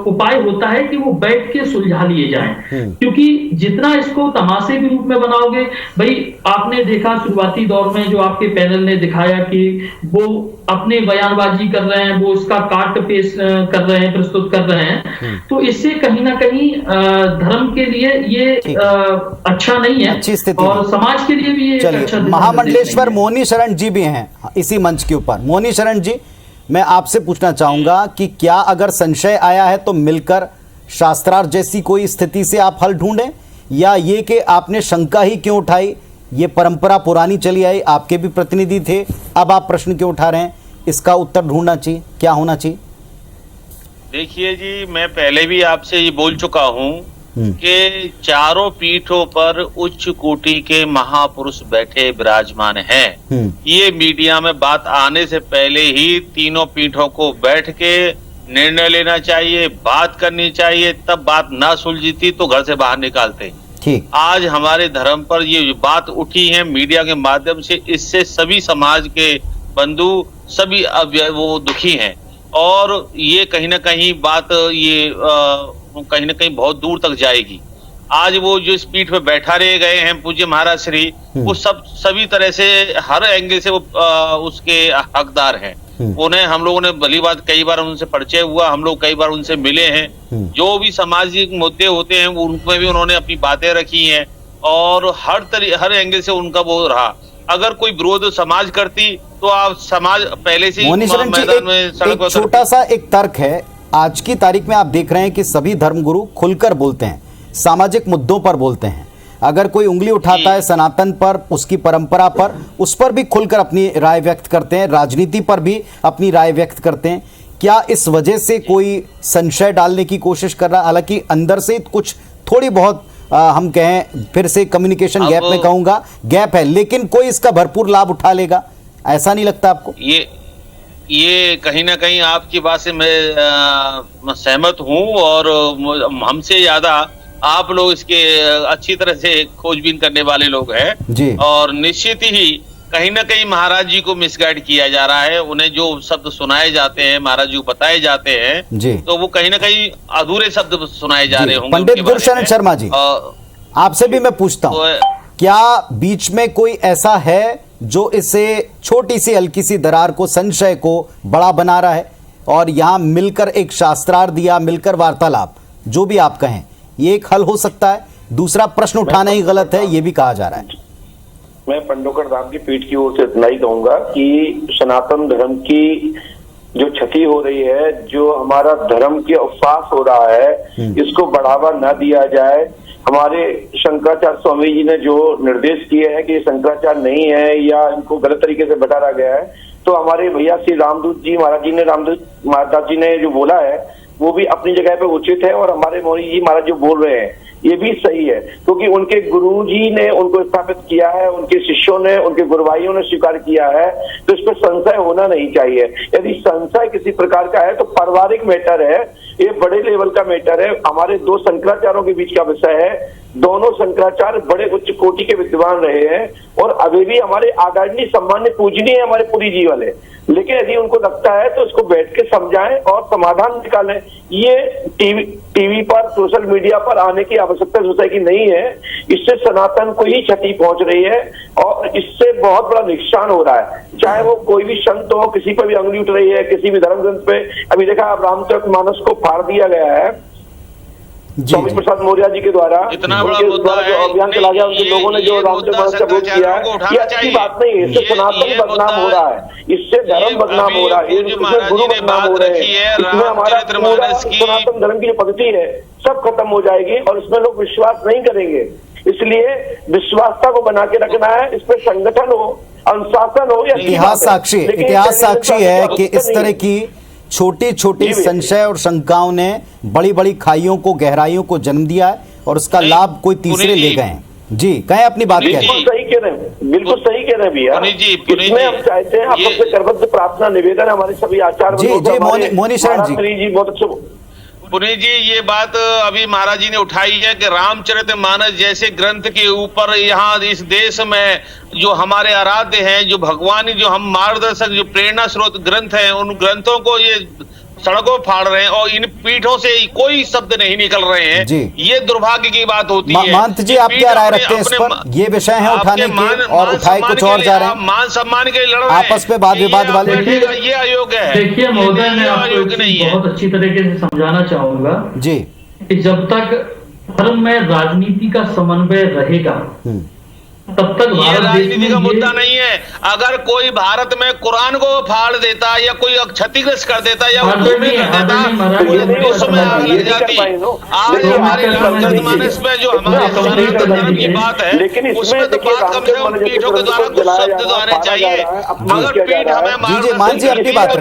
उपाय होता है कि वो बैठ के सुलझा लिए जाएं, क्योंकि जितना इसको तमाशे के रूप में बनाओगे, भाई आपने देखा शुरुआती दौर में जो आपके पैनल ने दिखाया कि वो अपने बयानबाजी कर रहे हैं, वो उसका काट पेश कर रहे हैं, प्रस्तुत कर रहे हैं, तो इससे कहीं ना कहीं धर्म के लिए ये अच्छा नहीं है, अच्छी स्थिति और समाज के लिए भी ये अच्छा। महामंडलेश्वर मोहनी शरण जी भी हैं इसी मंच के ऊपर। मोहनी शरण जी, मैं आपसे पूछना चाहूंगा कि क्या अगर संशय आया है तो मिलकर शास्त्रार्थ जैसी कोई स्थिति से आप हल ढूंढें, या ये कि आपने शंका ही क्यों उठाई, ये परंपरा पुरानी चली आई, आपके भी प्रतिनिधि थे, अब आप प्रश्न क्यों उठा रहे हैं, इसका उत्तर ढूंढना चाहिए, क्या होना चाहिए? देखिए जी, मैं पहले भी आपसे ये बोल चुका हूं कि चारों पीठों पर उच्च कोटि के महापुरुष बैठे विराजमान हैं। ये मीडिया में बात आने से पहले ही तीनों पीठों को बैठ के निर्णय लेना चाहिए, बात करनी चाहिए, तब बात ना सुलझी थी तो घर से बाहर निकालते। आज हमारे धर्म पर ये बात उठी है मीडिया के माध्यम से, इससे सभी समाज के बंधु सभी वो दुखी हैं और ये कहीं ना कहीं बात ये कहीं ना कहीं बहुत दूर तक जाएगी। आज वो जो इस पीठ पे बैठा रहे गए हैं पूज्य महाराज श्री, वो सभी तरह से हर एंगल से वो उसके हकदार हैं। उन्हें हम लोगों ने भली बात कई बार उनसे परिचय हुआ, हम लोग कई बार उनसे मिले हैं। जो भी सामाजिक मुद्दे होते हैं उनमें भी उन्होंने अपनी बातें रखी हैं और हर एंगल से उनका वो रहा। अगर कोई विरोध समाज करती तो आप समाज पहले से मैदान में सड़क पर। छोटा सा एक तर्क है, आज की तारीख में आप देख रहे हैं कि सभी धर्मगुरु खुलकर बोलते हैं, सामाजिक मुद्दों पर बोलते हैं। अगर कोई उंगली उठाता है सनातन पर, उसकी परंपरा पर, उस पर भी खुलकर अपनी राय व्यक्त करते हैं, राजनीति पर भी अपनी राय व्यक्त करते हैं। क्या इस वजह से कोई संशय डालने की कोशिश कर रहा है? हालांकि अंदर से कुछ थोड़ी बहुत हम कहें, फिर से कम्युनिकेशन गैप में कहूंगा, गैप है, लेकिन कोई इसका भरपूर लाभ उठा लेगा, ऐसा नहीं लगता आपको? ये कहीं ना कहीं आपकी बात से मैं सहमत हूं और हमसे ज्यादा आप लोग इसके अच्छी तरह से खोजबीन करने वाले लोग हैं जी। और निश्चित ही कहीं ना कहीं महाराज जी को मिसगाइड किया जा रहा है, उन्हें जो शब्द सुनाए जाते हैं, महाराज जी को बताए जाते हैं जी, तो वो कहीं ना कहीं अधूरे शब्द सुनाए जा रहे होंगे। पंडित गुरशरण शर्मा जी, आपसे भी मैं पूछता हूँ, क्या बीच में कोई ऐसा है जो इसे छोटी सी हल्की सी दरार को, संशय को बड़ा बना रहा है, और यहाँ मिलकर एक शास्त्रार्थ या मिलकर वार्तालाप, जो भी आप कहें, ये एक हल हो सकता है? दूसरा प्रश्न उठाना ही गलत है, ये भी कहा जा रहा है। मैं पंडोकर धाम की पीठ की ओर से इतना ही कहूंगा कि सनातन धर्म की जो क्षति हो रही है, जो हमारा धर्म के उपवास हो रहा है, इसको बढ़ावा न दिया जाए। हमारे शंकराचार्य स्वामी जी ने जो निर्देश किए हैं कि ये शंकराचार्य नहीं है या इनको गलत तरीके से बटारा गया है, तो हमारे भैया श्री रामदूत जी महाराज जी ने जो बोला है वो भी अपनी जगह पे उचित है, और हमारे मौनी जी महाराज जो बोल रहे हैं ये भी सही है, क्योंकि उनके गुरुजी ने उनको स्थापित किया है, उनके शिष्यों ने, उनके गुरुभाइयों ने स्वीकार किया है, तो इस पर संशय होना नहीं चाहिए। यदि संशय किसी प्रकार का है तो पारिवारिक मैटर है, ये बड़े लेवल का मैटर है, हमारे दो शंकराचार्यों के बीच का विषय है। दोनों शंकराचार्य बड़े उच्च कोटि के विद्वान रहे हैं और अभी भी हमारे आदरणीय सम्मान्य पूजनीय है हमारे पुरी जी वाले, लेकिन यदि उनको लगता है तो उसको बैठ के समझाएं और समाधान निकालें। ये टीवी पर, सोशल मीडिया पर आने की आवश्यकता सोसाइटी की नहीं है, इससे सनातन को ही क्षति पहुंच रही है और इससे बहुत बड़ा नुकसान हो रहा है। चाहे वो कोई भी संत हो, किसी पर भी अंगुली उठ रही है, किसी भी धर्म ग्रंथ पे। अभी देखा रामचरितमानस को फाड़ दिया गया है स्वामी प्रसाद मौर्य जी के द्वारा, इतना बड़ा मुद्दा है, जो अभियान चला गया, उनके लोगों ने जो रामचरितमानस का विरोध किया है, ये अच्छी बात नहीं है। इससे सनातन बदनाम हो रहा है, इससे धर्म बदनाम हो रहा है, इससे गुरु बदनाम हो रहे हैं, इसमें हमारा पूरा सनातन धर्म की जो पद्धति है सब खत्म हो जाएगी और इसमें लोग विश्वास नहीं करेंगे। इसलिए विश्वासता को बना के रखना है, इस पर संगठन हो, अनुशासन हो, या इतिहास साक्षी है कि इस तरह की छोटी छोटी संशय और शंकाओं ने बड़ी बड़ी खाइयों को, गहराइयों को जन्म दिया है और उसका लाभ कोई तीसरे ले गए हैं। जी कहें अपनी बात कहें। बिल्कुल सही कह रहे हैं, बिल्कुल सही कह रहे हैं भैया। इसमें हम चाहते हैं, आप सबसे करबद्ध प्रार्थना निवेदन हमारे सभी आचार्य जी मोनी शरण जी बहुत अच्छे। पुनीत जी, ये बात अभी महाराज जी ने उठाई है कि रामचरितमानस जैसे ग्रंथ के ऊपर यहाँ इस देश में जो हमारे आराध्य हैं, जो भगवान, जो हम मार्गदर्शक, जो प्रेरणा स्रोत ग्रंथ हैं, उन ग्रंथों को ये सड़कों फाड़ रहे हैं और इन पीठों से कोई शब्द नहीं निकल रहे हैं। ये दुर्भाग्य की बात होती है। महंत जी, आप क्या राय रखते हैं इस पर? ये विषय है उठाने के और उठाए कुछ और जा रहे हैं, मान सम्मान के लड़ रहे हैं, आपस में वाद विवाद वाले। ये अयोग्य है। देखिए महोदय, मैं आपको बहुत अच्छी तरीके से समझाना चाहूंगा जी कि जब तक धर्म में राजनीति का समन्वय रहेगा तब तक ये राजनीति का मुद्दा नहीं है। अगर कोई भारत में कुरान को फाड़ देता या कोई क्षतिग्रस्त कर देता या भूमि कर देता, विश्व में आग लग जाती। आज हमारे रामचरितमानस में जो हमारे सनातन धर्म की बात है, उसमें तो बात कम से कम पीठों के द्वारा कुछ शब्द आने चाहिए, मगर पीठ हमें मान जी अपनी बात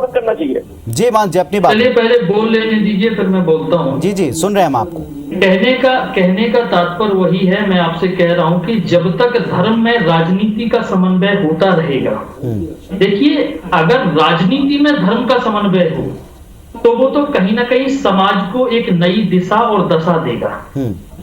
करना चाहिए। जी मान जी अपनी बात पहले बोल लेने दीजिए, फिर मैं बोलता हूँ। जी सुन रहे हैं हम आपको। कहने का तात्पर्य वही है, मैं आपसे कह रहा हूं कि जब तक धर्म में राजनीति का समन्वय होता रहेगा, देखिए अगर राजनीति में धर्म का समन्वय हो तो वो तो कहीं ना कहीं समाज को एक नई दिशा और दशा देगा,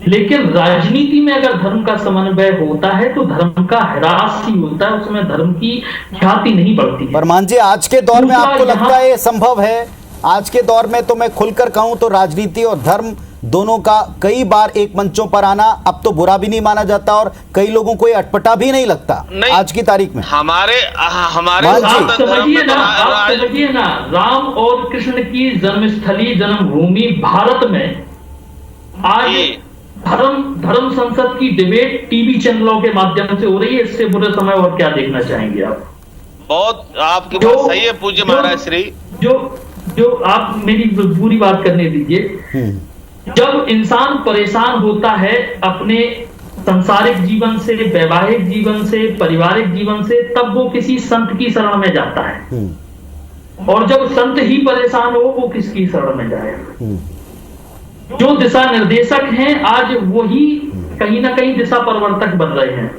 लेकिन राजनीति में अगर धर्म का समन्वय होता है तो धर्म का ह्रास ही होता है, उसमें धर्म की ख्याति नहीं बढ़ती। परमान जी, आज के दौर में आपको लगता है ये संभव है? आज के दौर में तो मैं खुलकर कहूं तो राजनीति और धर्म दोनों का कई बार एक मंचों पर आना अब तो बुरा भी नहीं माना जाता और कई लोगों को ये अटपटा भी नहीं लगता आज की तारीख में। हमारे आप समझिए ना, राम और कृष्ण की जन्मस्थली, जन्मभूमि भारत में आज धर्म संसद की डिबेट टीवी चैनलों के माध्यम से हो रही है। इससे बुरे समय और क्या देखना चाहेंगे आप? बहुत आपकी बात सही है पूज्य महाराज श्री। जो आप मेरी पूरी बात करने दीजिए। जब इंसान परेशान होता है अपने सांसारिक जीवन से, वैवाहिक जीवन से, पारिवारिक जीवन से, तब वो किसी संत की शरण में जाता है, और जब संत ही परेशान हो वो किसकी शरण में जाएगा? जो दिशा निर्देशक हैं आज वही कहीं ना कहीं दिशा परिवर्तक बन रहे हैं।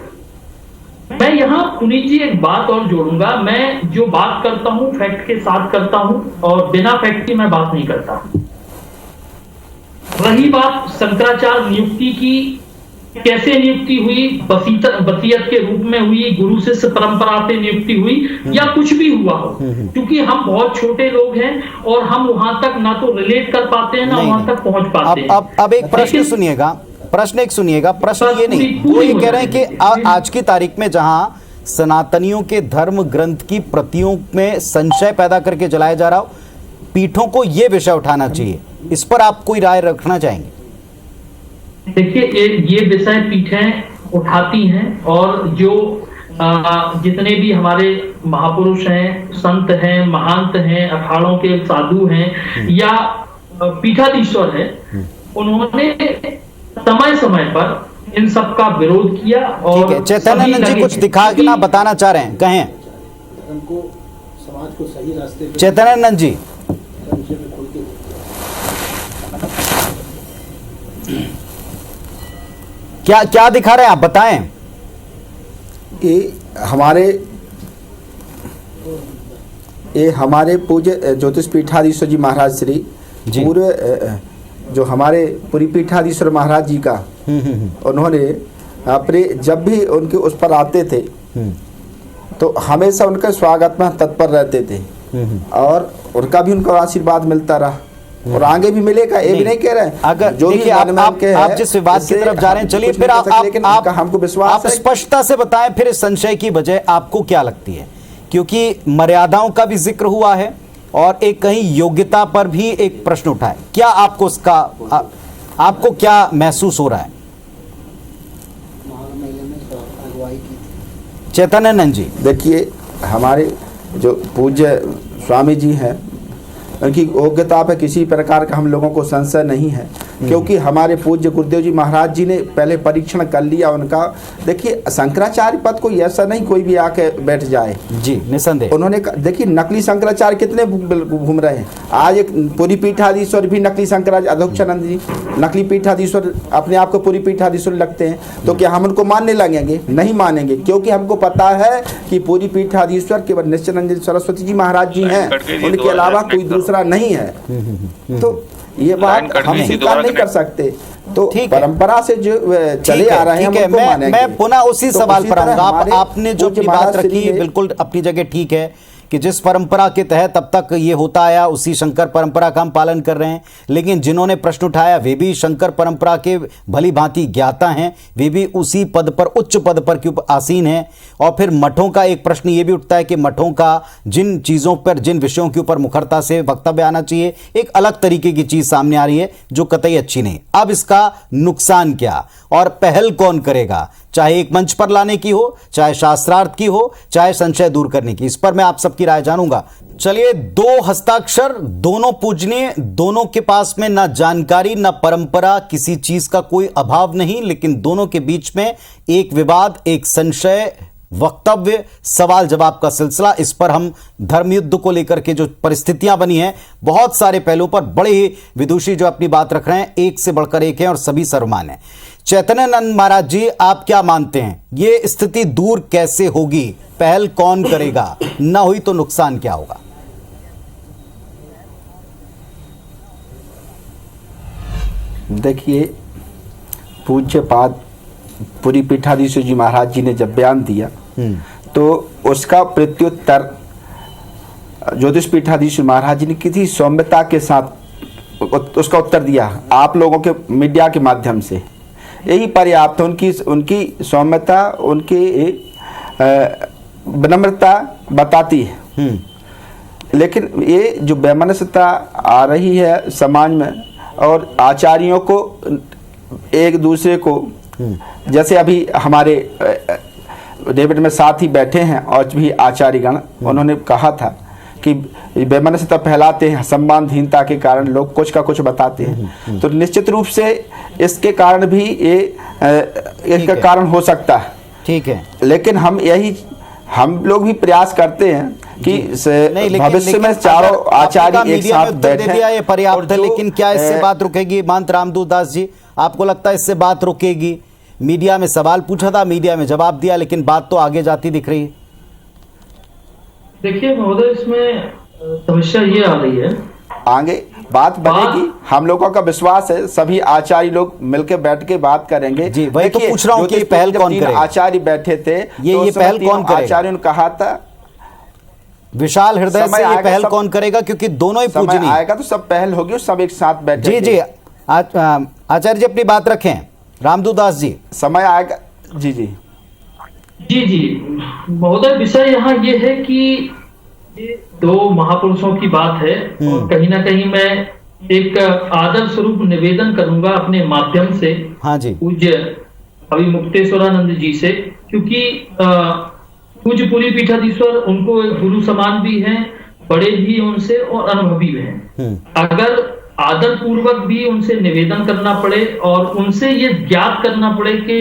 मैं यहाँ पुनीत जी एक बात और जोड़ूंगा, मैं जो बात करता हूँ फैक्ट के साथ करता हूँ और बिना फैक्ट की मैं बात नहीं करता। रही बात शंकराचार्य नियुक्ति की, कैसे नियुक्ति हुई, वसीयत के रूप में हुई, गुरु शिष्य परंपरा से नियुक्ति हुई, या कुछ भी हुआ हो, क्योंकि हम बहुत छोटे लोग हैं और हम वहां तक ना तो रिलेट कर पाते हैं ना वहां तक पहुंच पाते हैं। अब एक प्रश्न सुनिएगा, प्रश्न ये नहीं, वो ये कह रहे हैं कि आज की तारीख में जहां सनातनियों के धर्म ग्रंथ की प्रतियों में संशय पैदा करके जलाया जा रहा हो, पीठों को ये विषय उठाना चाहिए, इस पर आप कोई राय रखना चाहेंगे? देखिए ये विषय पीठें उठाती हैं और जो जितने भी हमारे महापुरुष हैं, संत हैं, महंत हैं, अखाड़ों के साधु हैं या पीठाधीश्वर हैं, उन्होंने समय समय पर इन सब का विरोध किया। और चैतन्यानंद जी कुछ दिखा के ना बताना चाह रहे हैं, कहें। समाज को सही रास्ते पे, चैतन्यानंद जी क्या क्या दिखा रहे हैं आप, बताएं। ये हमारे पूज्य ज्योतिष पीठाधीश्वर जी महाराज श्री पूरे जो हमारे पुरी पीठाधीश्वर महाराज जी का उन्होंने अपने जब भी उनके उस पर आते थे तो हमेशा उनका स्वागत में तत्पर रहते थे और उनका भी उनको आशीर्वाद मिलता रहा और आगे भी मिलेगा, ये भी नहीं कह रहे हैं। अगर जो भी आप जिस विवाद की तरफ जा रहे हैं, चलिए फिर आप हमको विश्वास है, स्पष्टता से बताएं फिर इस संशय की वजह आपको क्या लगती है, क्योंकि मर्यादाओं का भी जिक्र हुआ है और एक कहीं योग्यता पर भी एक प्रश्न उठा है। क्या आपको उसका आपको क्या महसूस हो रहा है? चैतन्यानंद जी, देखिए हमारे जो पूज्य स्वामी जी हैं उनकी योग्यता पर किसी प्रकार का हम लोगों को संशय नहीं है, क्योंकि हमारे पूज्य गुरुदेव जी महाराज जी ने पहले परीक्षण कर लिया उनका। देखिए शंकराचार्य पद को ऐसा नहीं कोई भी आके बैठ जाए जी, निसंदेह। उन्होंने देखिए नकली शंकराचार्य कितने घूम रहे हैं। आज एक पुरी पीठाधीश्वर भी नकली शंकराचार्य, अधोक्षानंद जी नकली पीठाधीश्वर अपने आप को पुरी पीठाधीश्वर लगते हैं, तो क्या हम उनको मानने लगेंगे? नहीं मानेंगे, क्योंकि हमको पता है कि पुरी पीठाधीश्वर केवल नित्यानंद सरस्वती जी महाराज जी हैं, उनके अलावा कोई दूसरा नहीं है। तो ये बात हम स्वीकार नहीं कर सकते। तो परंपरा से जो चले आ रहे हैं हम उनको मानेंगे। मैं पुनः उसी सवाल पर आऊंगा। आपने जो अपनी बात रखी बिल्कुल अपनी जगह ठीक है कि जिस परंपरा के तहत अब तक ये होता आया उसी शंकर परंपरा का हम पालन कर रहे हैं, लेकिन जिन्होंने प्रश्न उठाया वे भी शंकर परंपरा के भली भांति ज्ञाता हैं, वे भी उसी पद पर, उच्च पद पर क्यों आसीन हैं। और फिर मठों का एक प्रश्न ये भी उठता है कि मठों का जिन चीज़ों पर, जिन विषयों के ऊपर मुखरता से वक्तव्य आना चाहिए, एक अलग तरीके की चीज़ सामने आ रही है जो कतई अच्छी नहीं। अब इसका नुकसान क्या और पहल कौन करेगा, चाहे एक मंच पर लाने की हो, चाहे शास्त्रार्थ की हो, चाहे संशय दूर करने की, इस पर मैं आप सबकी राय जानूंगा। चलिए, दो हस्ताक्षर, दोनों पूजनीय, दोनों के पास में ना जानकारी ना परंपरा, किसी चीज का कोई अभाव नहीं, लेकिन दोनों के बीच में एक विवाद, एक संशय, वक्तव्य, सवाल जवाब का सिलसिला। इस पर हम धर्म युद्ध को लेकर के जो परिस्थितियां बनी हैं, बहुत सारे पहलुओं पर बड़े ही विदुषी जो अपनी बात रख रहे हैं, एक से बढ़कर एक है और सभी सर्वमान्य हैं। चैतन्यानंद महाराज जी, आप क्या मानते हैं, ये स्थिति दूर कैसे होगी? पहल कौन करेगा? ना हुई तो नुकसान क्या होगा? देखिए, पूज्यपाद पुरी पीठाधीश्वर जी महाराज जी ने जब बयान दिया तो उसका प्रत्युत्तर ज्योतिष पीठाधीश्वर महाराज जी ने किसी सौम्यता के साथ उसका उत्तर दिया आप लोगों के मीडिया के माध्यम से। यही पर्याप्त उनकी सौम्यता, उनकी विनम्रता बताती है। लेकिन ये जो वैमनस्यता आ रही है समाज में और आचार्यों को एक दूसरे को, जैसे अभी हमारे डेविड में साथ ही बैठे हैं और भी आचार्यगण, उन्होंने कहा था कि वैमनस्यता फैलाते हैं, सम्मानहीनता के कारण लोग कुछ का कुछ बताते हैं। तो निश्चित रूप से इसके कारण भी ये इसका कारण हो सकता है। ठीक है, लेकिन हम लोग भी प्रयास करते हैं कि भविष्य में चारों आचार्य एक साथ बैठें। ये पर्याप्त है, लेकिन क्या इससे बात रुकेगी? महंत रामदूत दास जी, आपको लगता है इससे बात रुकेगी? मीडिया में सवाल पूछा था, मीडिया में जवाब दिया, लेकिन बात तो आगे जाती दिख रही है। देखिए महोदय, इसमें समस्या ये आ रही है, आगे बात बढ़ेगी। हम लोगों का विश्वास है सभी आचार्य लोग मिलकर बैठ के बात करेंगे। जी, वही तो पूछ रहा हूं कि पहल कौन करेगा? आचार्य बैठे थे, ये पहल कौन करेगा? आचार्यों ने कहा था विशाल हृदय से ये पहल कौन करेगा, क्योंकि दोनों ही पूजनीय आएगा तो सब पहल होगी और सब एक साथ बैठे। जी, आचार्य जी अपनी बात रखें। रामदूत दास जी, समय आएगा। जी जी जी जी महोदय, विषय यहाँ ये है कि ये दो महापुरुषों की बात है और कहीं ना कहीं मैं एक आदर स्वरूप निवेदन करूंगा अपने माध्यम से, हाँ जी, पूज्य अभी मुक्तेश्वरानंद जी से, क्योंकि पूज्य पुरी पीठाधीश्वर उनको एक गुरु समान भी हैं, बड़े भी उनसे और अनुभवी भी हैं। अगर आदर पूर्वक भी उनसे निवेदन करना पड़े और उनसे ये ज्ञात करना पड़े कि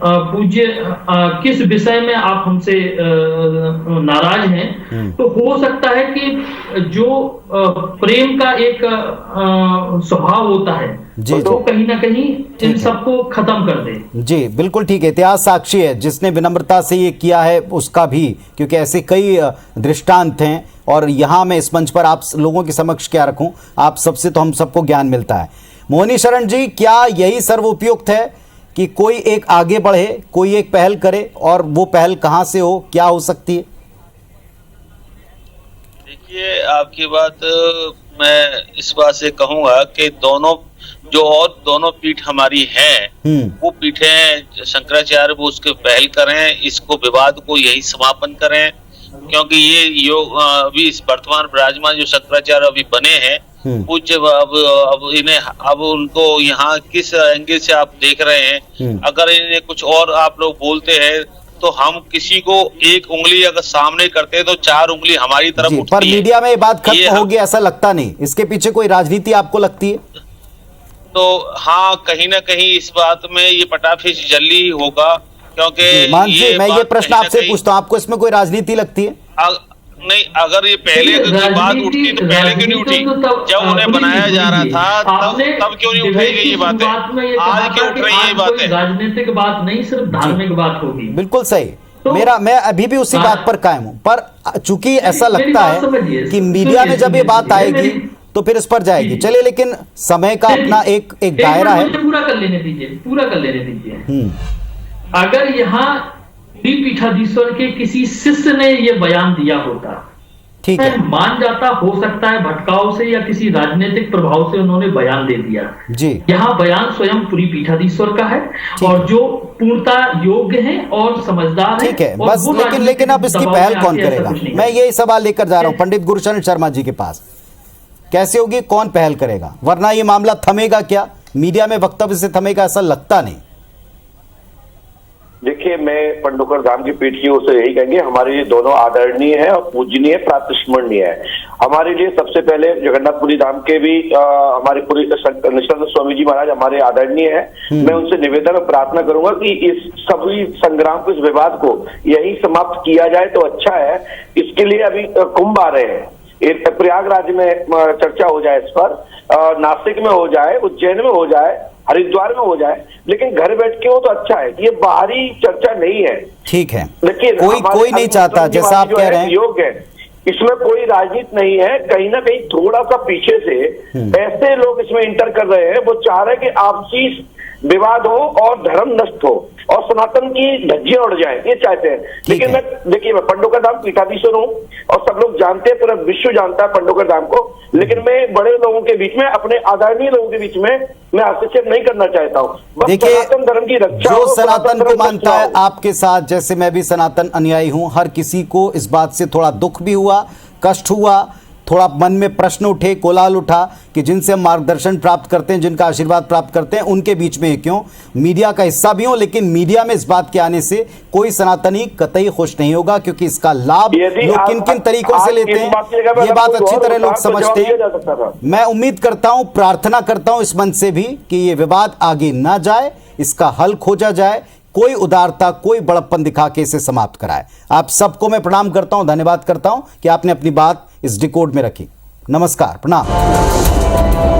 पूज्य किस विषय में आप हमसे नाराज हैं, तो हो सकता है कि जो प्रेम का एक स्वभाव होता है जी, तो कहीं ना कहीं इन सबको खत्म कर दे। जी बिल्कुल ठीक है, इतिहास साक्षी है, जिसने विनम्रता से ये किया है उसका भी, क्योंकि ऐसे कई दृष्टांत हैं। और यहाँ मैं इस मंच पर आप लोगों के समक्ष क्या रखूं, आप सबसे तो हम सबको ज्ञान मिलता है। मोहिनी शरण जी, क्या यही सर्वोपयुक्त है कि कोई एक आगे बढ़े, कोई एक पहल करे, और वो पहल कहाँ से हो, क्या हो सकती है? देखिए, आपकी बात मैं इस बात से कहूंगा कि दोनों पीठ हमारी हैं, वो पीठें शंकराचार्य वो उसके पहल करें, इसको विवाद को यही समापन करें, क्योंकि ये योग अभी इस वर्तमान विराजमान जो शंकराचार्य अभी बने हैं, पूज्य अब उनको यहाँ किस एंगल से आप देख रहे हैं। अगर इन्हें कुछ और आप लोग बोलते हैं तो हम किसी को एक उंगली अगर सामने करते हैं तो 4 उंगली हमारी तरफ उठती है। पर मीडिया में ये बात खत्म होगी ऐसा लगता नहीं, इसके पीछे कोई राजनीति आपको लगती है? तो हाँ, कहीं ना कहीं इस बात में ये पटाफिश जल्दी ही होगा, क्योंकि मान जी मैं ये प्रश्न आपसे पूछता हूँ, आपको इसमें कोई राजनीति लगती है? नहीं, अगर ये पहले बात उठती तो पहले क्यों नहीं उठी? जब उन्हें बनाया जा रहा था तब क्यों नहीं उठाई ये बातें? आज क्यों उठ रही है ये बातें? राजनीतिक बात नहीं, सिर्फ धार्मिक बात होगी। बिल्कुल सही, मैं अभी भी उसी बात पर कायम हूँ। पर चूंकि ऐसा लगता है कि मीडिया में जब ये बात आएगी तो फिर इस पर जाएगी। चलिए, लेकिन समय का अपना एक दायरा है। पूरा कर लेने दीजिए। अगर यहाँ पीठाधीश्वर के किसी शिष्य ने ये बयान दिया होता, ठीक है, मान जाता, हो सकता है भटकाव से या किसी राजनीतिक प्रभाव से उन्होंने बयान दे दिया जी। यहाँ बयान स्वयं पुरी पीठाधीश्वर का है और जो पूर्णता योग्य है और समझदार है। ठीक है, बस लेकिन अब इसकी पहल कौन करेगा? मैं यही सवाल लेकर जा रहा हूँ पंडित गुरुशरण शर्मा जी के पास। कैसे होगी, कौन पहल करेगा? वरना ये मामला थमेगा क्या? मीडिया में वक्तव्य से थमेगा ऐसा लगता नहीं। देखिए, मैं पंडोकर धाम की पीठ की ओर से यही कहेंगे, हमारे लिए दोनों आदरणीय है और पूजनीय, प्रातस्मरणीय है। हमारे लिए सबसे पहले जगन्नाथपुरी धाम के भी हमारे पूरी निष्ठानंद स्वामी जी महाराज हमारे आदरणीय है। मैं उनसे निवेदन और प्रार्थना करूंगा कि इस सभी संग्राम को, इस विवाद को यही समाप्त किया जाए तो अच्छा है। इसके लिए अभी कुंभ आ रहे हैं, प्रयागराज में चर्चा हो जाए, इस पर नासिक में हो जाए, उज्जैन में हो जाए, हरिद्वार में हो जाए, लेकिन घर बैठ के हो तो अच्छा है। ये बाहरी चर्चा नहीं है। ठीक है, देखिए, कोई नहीं चाहता, जैसा आप कह रहे हैं, योग है, इसमें कोई राजनीति नहीं है। कहीं ना कहीं थोड़ा सा पीछे से ऐसे लोग इसमें इंटर कर रहे हैं, वो चाह रहे हैं कि आपसी विवाद हो और धर्म नष्ट हो और सनातन की धज्जियां उड़ जाए, ये चाहते हैं। लेकिन मैं पंडोकर धाम पीठाधीश्वर हूँ और सब लोग जानते हैं, पूरा विश्व जानता है पंडोकर धाम को, लेकिन मैं बड़े लोगों के बीच में, अपने आदरणीय लोगों के बीच में मैं हस्तक्षेप नहीं करना चाहता हूँ। देखिए, सनातन धर्म की रक्षा, जो सनातन को मानता है आपके साथ, जैसे मैं भी सनातन अनुयायी हूं, हर किसी को इस बात से थोड़ा दुख भी हुआ, कष्ट हुआ, थोड़ा मन में प्रश्न उठे, कोलाहल उठा कि जिनसे हम मार्गदर्शन प्राप्त करते हैं, जिनका आशीर्वाद प्राप्त करते हैं, उनके बीच में क्यों मीडिया का हिस्सा भी हो। लेकिन मीडिया में इस बात के आने से कोई सनातनी कतई खुश नहीं होगा, क्योंकि इसका लाभ लोग किन किन तरीकों से लेते हैं ये बात अच्छी तरह लोग समझते हैं। मैं उम्मीद करता हूं, प्रार्थना करता हूं इस मंच से भी कि ये विवाद आगे ना जाए, इसका हल खोजा जाए, कोई उदारता, कोई बड़प्पन दिखा के इसे समाप्त कराए। आप सबको मैं प्रणाम करता हूं, धन्यवाद करता हूं कि आपने अपनी बात इस डिकोड में रखी। नमस्कार, प्रणाम।